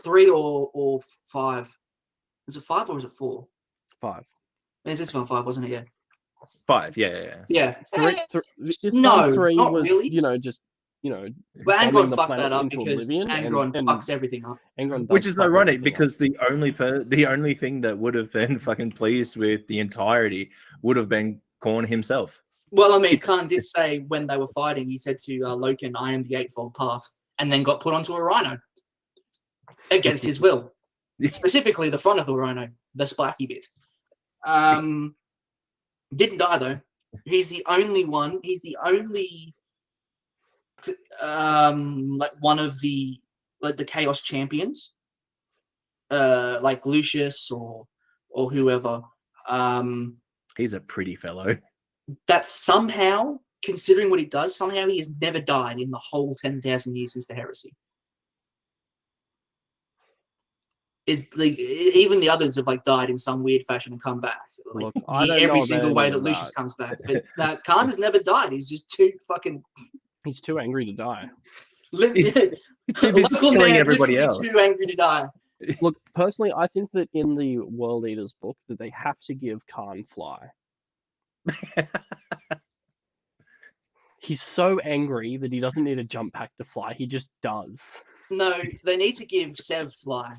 3 or 5. Is it 5 or is it 4? 5. It's this one 5, wasn't it? Yeah. 5, yeah. Yeah. No, 3 not was really. just But bombing Angron the fucked planet that up into because oblivion, Angron and fucks everything up. Angron Which does is fuck ironic everything because the only thing that would have been fucking pleased with the entirety would have been Khorne himself. Well, I mean, Khan did say when they were fighting, he said to Loken, "I am the Eightfold Path," and then got put onto a rhino against his will. Specifically, the front of the rhino, the splacky bit. Didn't die though. He's the only one. He's the only like one of the Chaos champions, like Lucius or whoever. He's a pretty fellow. That somehow, considering what he does, somehow he has never died in the whole 10,000 years since the heresy. Is like even the others have like died in some weird fashion and come back. Like, Look, I don't every know single about way any that of Lucius that. comes back, but Khan has never died. He's just too fucking. He's too angry to die. He's too busy Local killing man, everybody literally else. too angry to die. Look, personally, I think that in the World Eaters book that they have to give Khan fly. He's so angry that he doesn't need a jump pack to fly. He just does. No, they need to give Sev fly.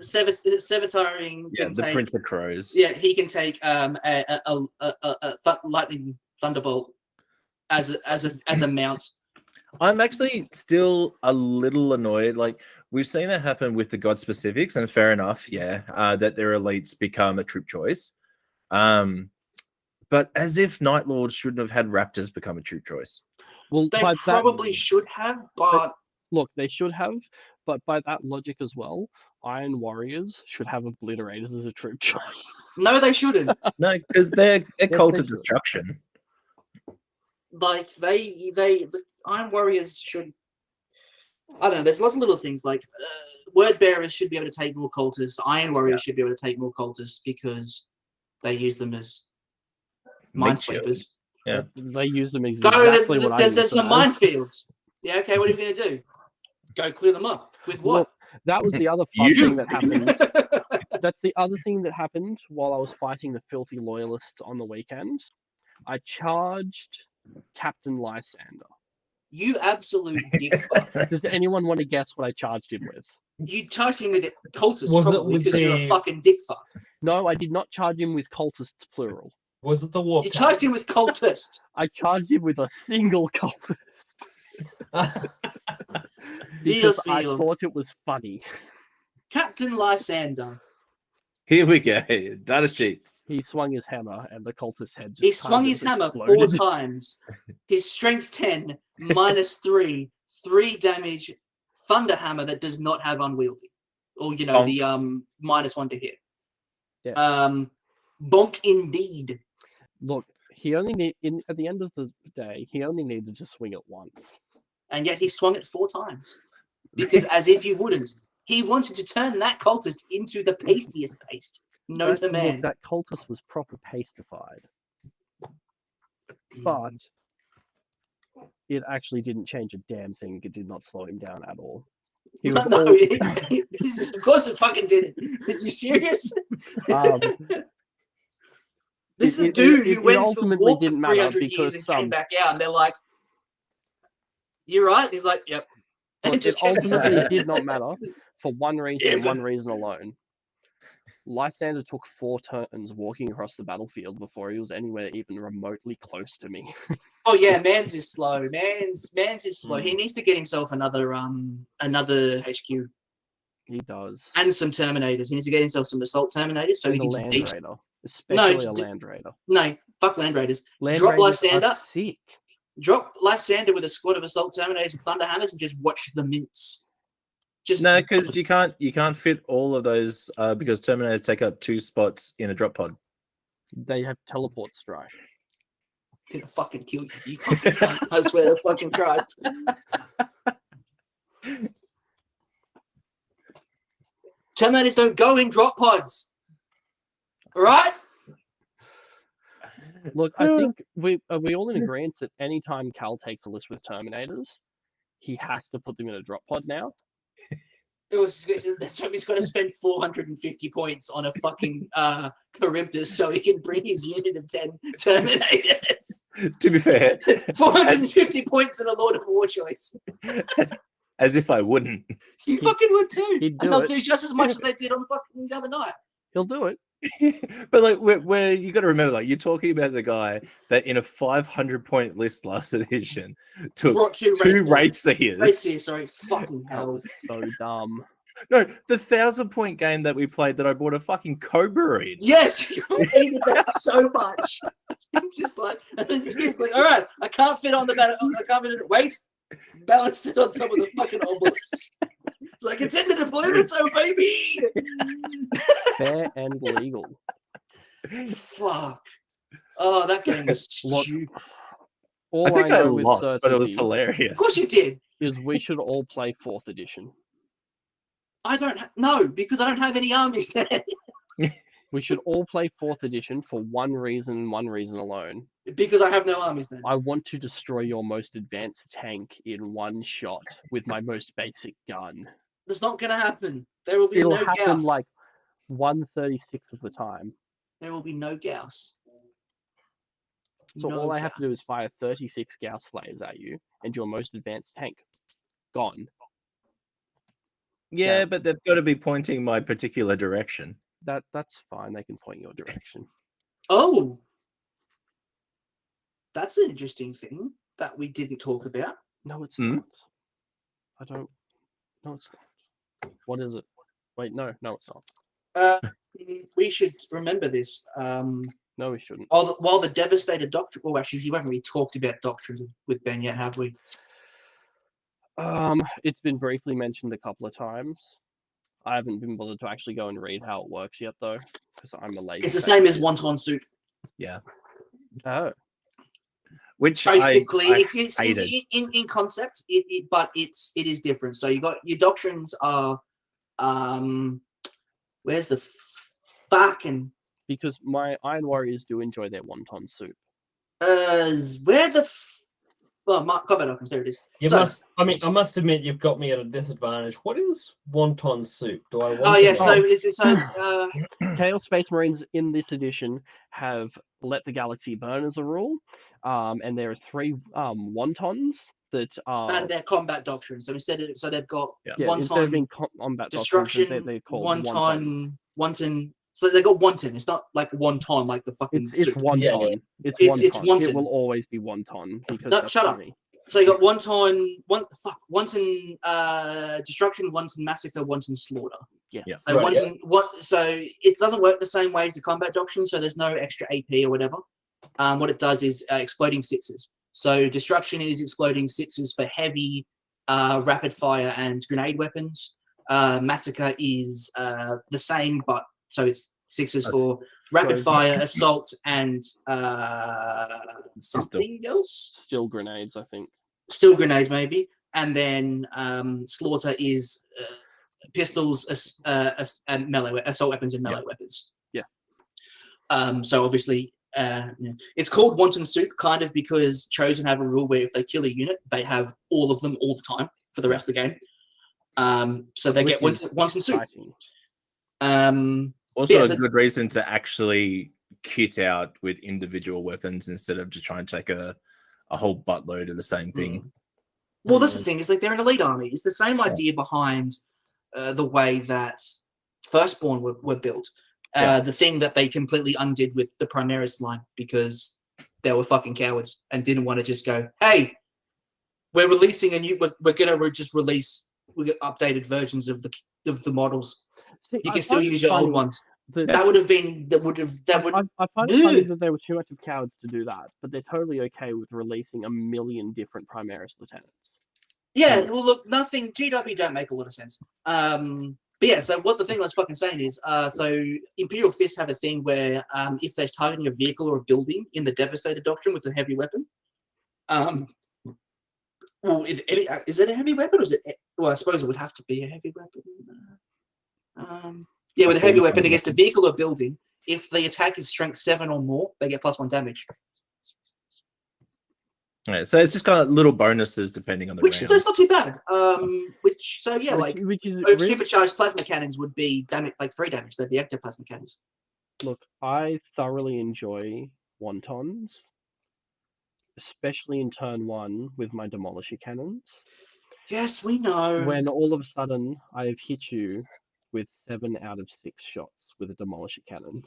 Sevatiring Yeah, can the take. Prince of Crows. Yeah, he can take lightning thunderbolt as a mount. I'm actually still a little annoyed. Like, we've seen that happen with the God specifics, and fair enough, yeah, that their elites become a troop choice. But as if Night Lords shouldn't have had Raptors become a troop choice. Well, They by probably should have, but look, they should have, but by that logic as well, Iron Warriors should have Obliterators as a troop choice. no, they shouldn't. No, because they're a cult they of should. destruction. Like the Iron Warriors should. I don't know. There's lots of little things like Word Bearers should be able to take more cultists. Iron Warriors should be able to take more cultists because they use them as minesweepers. Yeah, They use them exactly what I use There's them some as. minefields. Yeah, okay. What are you going to do? Go clear them up with what? Well, that was the other fun thing that happened. That's the other thing that happened while I was fighting the filthy loyalists on the weekend. I charged Captain Lysander. You absolute dick fuck. Does anyone want to guess what I charged him with? You charged him with cultists Was it probably with because you're a the- fucking dick fuck. No, I did not charge him with cultists, plural. Was it the war? You charged him with cultist. I charged him with a single cultist because I Deal. thought it was funny. Captain Lysander. here we go. Data sheets. He swung his hammer and the cultist's head just He kind swung of his hammer exploded. 4 times. His strength 10, -3, 3 damage, thunder hammer that does not have unwieldy. Or, you know, the -1 to hit. Yeah. Bonk indeed. Look, he only at the end of the day, he only needed to swing it once. And yet he swung it 4 times. Because as if you wouldn't. He wanted to turn that cultist into the pastiest paste. No Look, demand. that cultist was proper pastified. But it actually didn't change a damn thing. It did not slow him down at all. He was No, all- of course it fucking didn't. Are you serious? This is a dude who went to ultimately war for didn't matter 300 years because and came back out, and they're like, "You're right." He's like, "Yep." And Look, it just kept ultimately going. did not matter for one reason and Yeah, one reason alone. Lysander took 4 turns walking across the battlefield before he was anywhere even remotely close to me. Oh yeah, Mans is slow. Mans is slow. He needs to get himself another HQ He does. and some Terminators. He needs to get himself some Assault Terminators so And he a can just Land deep. Raider. Especially a d- Land Raider. No, fuck Land Raiders. Land Drop Raiders Lysander. are sick. Drop Lysander with a squad of Assault Terminators and Thunder Hammers and just watch the mince. Just No, because you can't fit all of those because Terminators take up 2 spots in a drop pod. They have teleport strike. gonna fucking kill you. You fucking cunt. I swear to fucking Christ. Terminators don't go in drop pods. All right? Look, I think are we all in agreement that anytime Cal takes a list with Terminators, he has to put them in a drop pod now? He's got to spend 450 points on a fucking Charybdis so he can bring his unit of 10 Terminators. To be fair, 450 points in a Lord of War choice. as if I wouldn't. You fucking would too. He'd do And they'll it. do just as much as they did on fucking the other night. He'll do it. But like, where you got to remember, like, you're talking about the guy that in a 500-point list last edition took Brought two Wraith Seers. Wraith Seers, sorry. Fucking That hell. was so dumb. No, the 1,000-point game that we played that I bought a fucking Cobra in. Yes, you hated that so much. It's like, all right, I can't fit on the battle. I can't fit it. Wait, balance it on top of the fucking obelisk. It's like it's in the deployment zone, baby. Fair and legal. Fuck. Oh, that game was Look, stupid. All I think I know with lost, but it was certainty hilarious. Of course you did. is we should all play 4th edition. I don't know because I don't have any armies there. We should all play 4th edition for one reason and one reason alone. Because I have no armies then. I want to destroy your most advanced tank in one shot with my most basic gun. That's not going to happen. There will be It'll no happen Gauss. like 1/36 of the time. There will be no Gauss. So No all I have to do Gauss. is fire 36 Gauss flares at you and your most advanced tank. Gone. Yeah, Yeah. but they've got to be pointing my particular direction. That's fine. They can point your direction. Oh, that's an interesting thing that we didn't talk about. No, it's Hmm? not. I don't. No, it's not. What is it? Wait, no, it's not. We should remember this. No, we shouldn't. While the devastated doctrine. Well, actually, we haven't really talked about doctrines with Ben yet, have we? It's been briefly mentioned a couple of times. I haven't been bothered to actually go and read how it works yet, though, because I'm a lazy. It's the same as bastard. wonton soup. Yeah. Oh, Which Basically, I it's hated. in concept, but it is different. So you got your doctrines are, where's the fucking because my Iron Warriors do enjoy their wonton soup. where the combat doctrines, there it is. You So- must. I mean, I must admit, you've got me at a disadvantage. What is wonton soup? Do I? Want Oh to yeah, know? so it's Chaos Space Marines in this edition have let the galaxy burn as a rule, and there are 3 wontons that are and their combat doctrines. So they've got Yeah. instead of wonton being combat doctrines, destruction, they're called wontons. wonton. So they got wonton. It's not like wonton, like the fucking It's soup. wonton. Yeah, yeah. It's It's wonton. wonton. It will always be wonton because No, that's shut up. funny. So you got wonton, wonton destruction, wonton massacre, wonton slaughter. Yes. Yeah. So Right, so it doesn't work the same way as the combat doctrine. So there's no extra AP or whatever. What it does is exploding 6s. So destruction is exploding 6s for heavy, rapid fire and grenade weapons. Massacre is the same, but so it's 6s for rapid fire, assault, and something else. Still grenades, I think. Still grenades, maybe. And then slaughter is pistols, and melee assault weapons and melee weapons. Yeah. So obviously, it's called wonton soup, kind of because Chosen have a rule where if they kill a unit, they have all of them all the time for the rest of the game. So they get Which is wonton soup. exciting. Also, Yeah, a so- good reason to actually kit out with individual weapons instead of just trying to take a whole buttload of the same thing. Well, that's the thing. Is like they're an elite army. It's the same idea behind the way that Firstborn were built. The thing that they completely undid with the Primaris line because they were fucking cowards and didn't want to just go, "Hey, we're releasing a new. We're gonna just release updated versions of the models. See, You I can still find it use your old funny ones." that- That would have been. I find it funny that they were too much of cowards to do that, but they're totally okay with releasing a million different Primaris lieutenants. Yeah, well, look, nothing. GW don't make a lot of sense. But yeah, so what the thing I was fucking saying is, so Imperial Fists have a thing where if they're targeting a vehicle or a building in the Devastator Doctrine with a heavy weapon, well, is it a heavy weapon or is it? Well, I suppose it would have to be a heavy weapon. Yeah, with a heavy weapon against a vehicle or building, if the attack is strength 7 or more, they get +1 damage. Yeah, so it's just got little bonuses depending on the Which round. that's not too bad. So yeah, which is really, supercharged plasma cannons would be damage like 3 damage. They'd be ectoplasma cannons. look, I thoroughly enjoy wontons, especially in turn 1 with my demolisher cannons. Yes, we know. When all of a sudden I have hit you with 7 out of 6 shots with a demolisher cannon.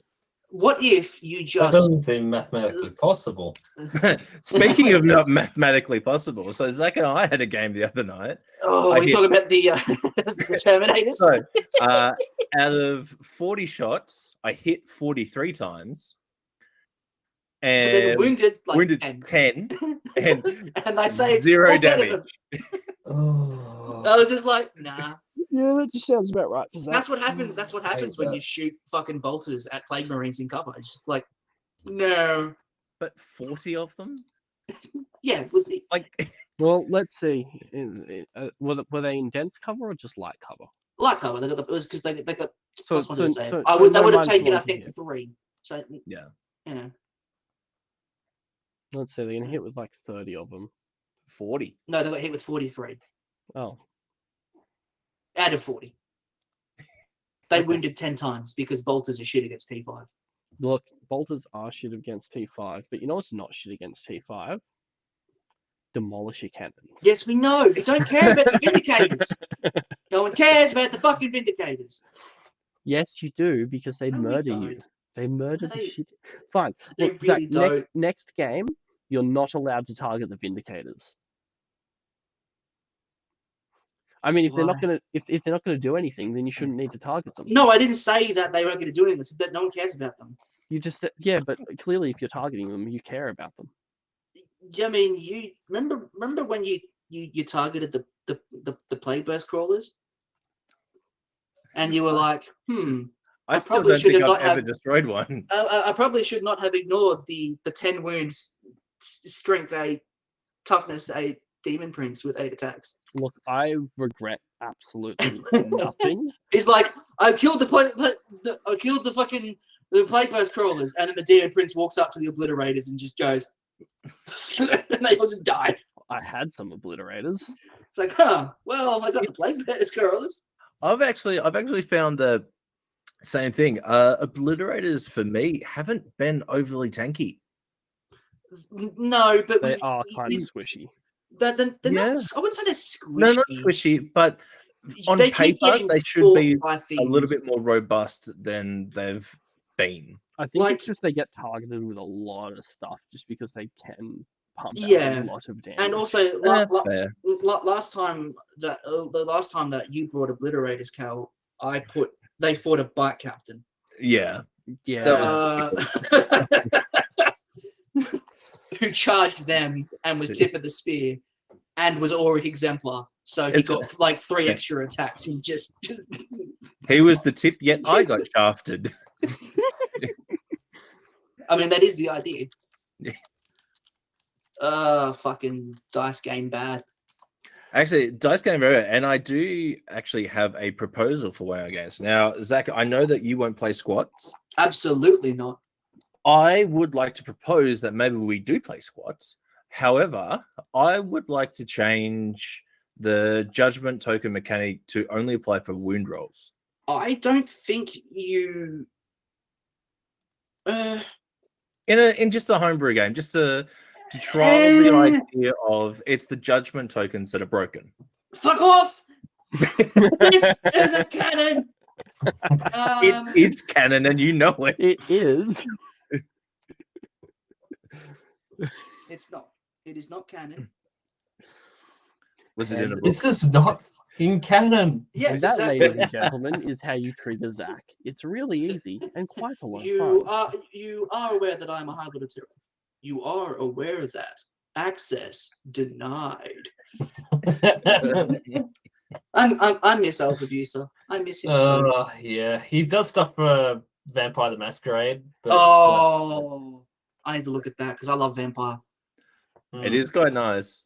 What if you That just doesn't seem mathematically possible. Speaking of not mathematically possible, so Zach and I had a game the other night. we talk about the the Terminators? So, out of 40 shots, I hit 43 times. And then And wounded like wounded 10. 10 and And I saved 0 all 10 of them. damage. Oh. I was just like, nah. Yeah, that just sounds about right. That's what happened. That's what happens when you shoot fucking bolters at Plague Marines in cover. It's just like, no. But 40 of them? Yeah, would be Like, Well, let's see. Were they in dense cover or just light cover? light cover. They got it was because they got So, +1 to the save. so They would have mine's taken, I working think, here. 3. So yeah, yeah. Let's see, they're going to hit with like 30 of them. 40. No, they got hit with 43 Oh, out of 40. They Okay. wounded 10 times because bolters are shit against T5. look, bolters are shit against T5, but you know what's not shit against T5? Demolisher cannons. Yes, we know. They don't care about the Vindicators. No one cares about the fucking Vindicators. Yes, you do, because they No, we murder you. don't. They murder They- the shit. Fine. they Look, Zach, really don't. next game, you're not allowed to target the Vindicators. I mean, if they're not Why? gonna if they're not gonna do anything, then you shouldn't need to target them. No, I didn't say that they weren't going to do anything. I said that no one cares about them. You just said, yeah, but clearly, if you're targeting them, you care about them. Yeah, I mean, you remember when you targeted the Plague Burst crawlers, and you were like, I still probably don't should think have I've not ever have- destroyed one. I probably should not have ignored the 10 wounds, strength 8, toughness 8, demon prince with 8 attacks. Look, I regret absolutely nothing. He's like, I killed the Plague Burst crawlers, and then the demon prince walks up to the obliterators and just goes, and they all just died. I had some obliterators. It's like, well, I got the Plague Burst crawlers. I've actually found the same thing. Obliterators for me haven't been overly tanky. No, but They are kind of squishy. they're Yeah. not, I wouldn't say they're squishy. No, not squishy, but on They keep paper getting they should fought be by a little things. bit more robust than they've been. I think Like- it's just they get targeted with a lot of stuff just because they can pump Yeah, out a lot of damage. And also, That's fair. last time that the last time that you brought obliterators, Cal, they fought a bike captain. Yeah. yeah, Who charged them and was tip of the spear and was Auric Exemplar. So he got like 3 extra attacks and just He was the tip, yet I got shafted. I mean, that is the idea. Yeah. Fucking dice game bad. Actually, Dice Game Over, and I do actually have a proposal for one of our games. Now, Zach, I know that you won't play squats. Absolutely not. I would like to propose that maybe we do play squats. However, I would like to change the judgment token mechanic to only apply for wound rolls. I don't think you. In just a homebrew game, just to trial the idea of it's the judgment tokens that are broken. Fuck off! This is a cannon. It is canon, and you know it. it is. It's not. It is not canon. Was it in a book? This is not fucking canon. Yes, And that, exactly. ladies and gentlemen, is how you trigger Zach. It's really easy and quite a lot of fun. You are aware that I'm a High Lord of Tyranny. You are aware that access denied. I miss Elf Abuser. I miss him so. Yeah, he does stuff for Vampire the Masquerade. But, I need to look at that because I love Vampire. It is quite nice.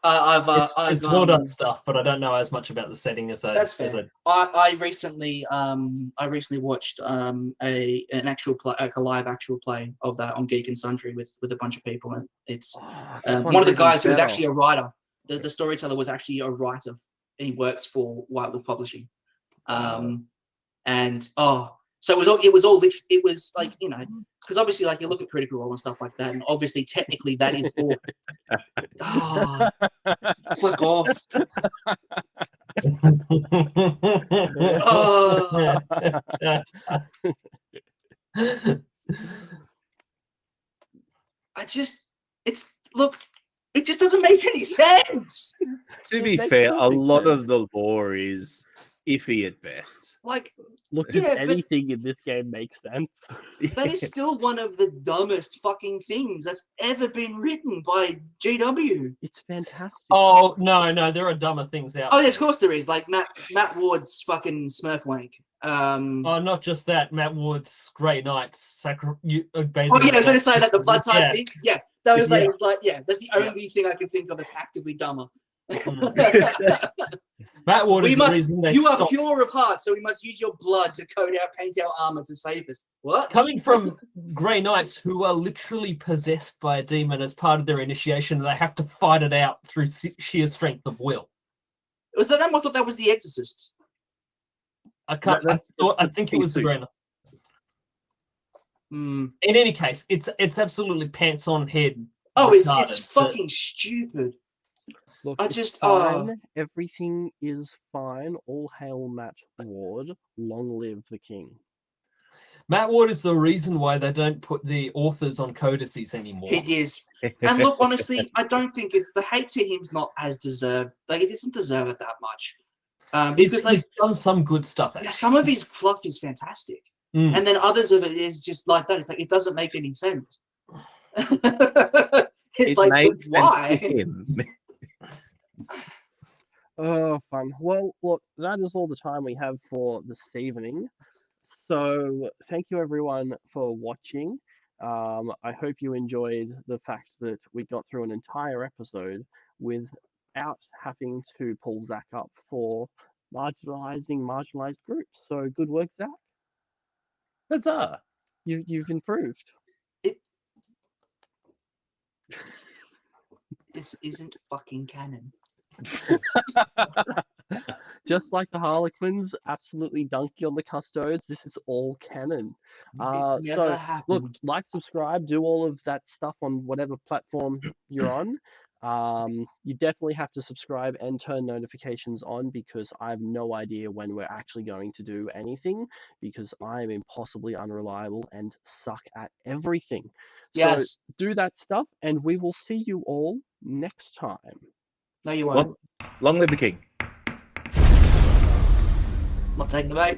It's well done stuff, but I don't know as much about the setting as I. That's fair. I recently watched an actual play, like a live actual play of that on Geek and Sundry with a bunch of people, and it's one of the guys who was actually a writer. The storyteller was actually a writer. He works for White Wolf Publishing, so it was like, you know, because obviously, like, you look at Critical Role and stuff like that, and obviously technically that is all. Fuck off. It just doesn't make any sense. To be fair, a lot of the lore is iffy at best. Like, look, if anything in this game makes sense. That is still one of the dumbest fucking things that's ever been written by GW. It's fantastic. Oh no, there are dumber things out. Oh, yeah, of course there is. Like Matt Ward's fucking Smurf wank. Not just that. Matt Ward's Grey Knights. I was going to say that the blood type thing. Yeah, that was like, it's like, that's the only thing I can think of that's actively dumber. Matt Ward is you are pure of heart, so we must use your blood to paint our armor to save us. What? Coming from Grey Knights, who are literally possessed by a demon as part of their initiation, they have to fight it out through sheer strength of will. Was that them? I thought that was the Exorcist. I think it was the Grey Knight. In any case, it's absolutely pants on head. Oh, it's fucking stupid. Look, everything is fine. All hail Matt Ward. Long live the king. Matt Ward is the reason why they don't put the authors on codices anymore. He is. And look, honestly, I don't think the hate to him's not as deserved. Like, it doesn't deserve it that much. Because he's done some good stuff. Actually. Some of his fluff is fantastic. And then others of it is just like that. It's like, it doesn't make any sense. It's like, why? Sense to him. Oh, fun. Well, look, that is all the time we have for this evening. So, thank you everyone for watching. I hope you enjoyed the fact that we got through an entire episode without having to pull Zach up for marginalized groups. So, good work, Zach. Huzzah! You've improved. This isn't fucking canon. Just like the Harlequins absolutely dunk you on the Custodes, this is all canon. So look, like, subscribe, do all of that stuff on whatever platform you're on. You definitely have to subscribe and turn notifications on, because I have no idea when we're actually going to do anything, because I am impossibly unreliable and suck at everything. Yes. So do that stuff, and we will see you all next time. No, you won't. Long live the king. Not taking the bait.